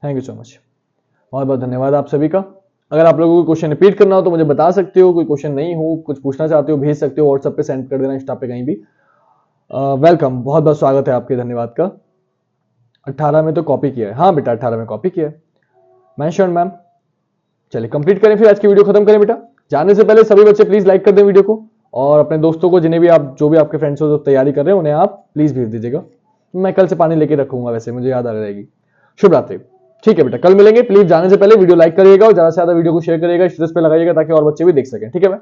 Speaker 1: thank you so much, बहुत बहुत धन्यवाद आप सभी का। अगर आप लोगों को क्वेश्चन रिपीट करना हो तो मुझे बता सकते हो, कोई क्वेश्चन नहीं हो, कुछ पूछना चाहते हो भेज सकते हो, व्हाट्सएप पे सेंड कर देना, इंस्टा पे कहीं भी। वेलकम, बहुत बहुत स्वागत है आपके, धन्यवाद का। 18 में तो कॉपी किया है, हाँ बेटा 18 में कॉपी किया है, मेंशन मैम। चलिए कंप्लीट करें, फिर आज की वीडियो खत्म करें बेटा। जाने से पहले सभी बच्चे प्लीज लाइक कर दें वीडियो को, और अपने दोस्तों को, जिन्हें भी आप, जो भी आपके फ्रेंड्स हो जो तैयारी कर रहे हैं, उन्हें आप प्लीज भेज दीजिएगा। मैं कल से पानी लेके रखूंगा, वैसे मुझे याद आ रहेगी। शुभ रात्रि। ठीक है बेटा, कल मिलेंगे। प्लीज जाने से पहले वीडियो लाइक करिएगा और ज्यादा से ज्यादा वीडियो को शेयर करिएगा, स्टेटस पे लगाइएगा ताकि और बच्चे भी देख सकें। ठीक है, मैं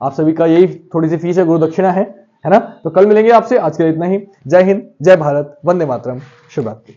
Speaker 1: आप सभी का यही थोड़ी सी फीस है, गुरु दक्षिणा है ना। तो कल मिलेंगे आपसे, आज के लिए इतना ही। जय हिंद, जय भारत, वंदे मातरम, शुभ रात्रि।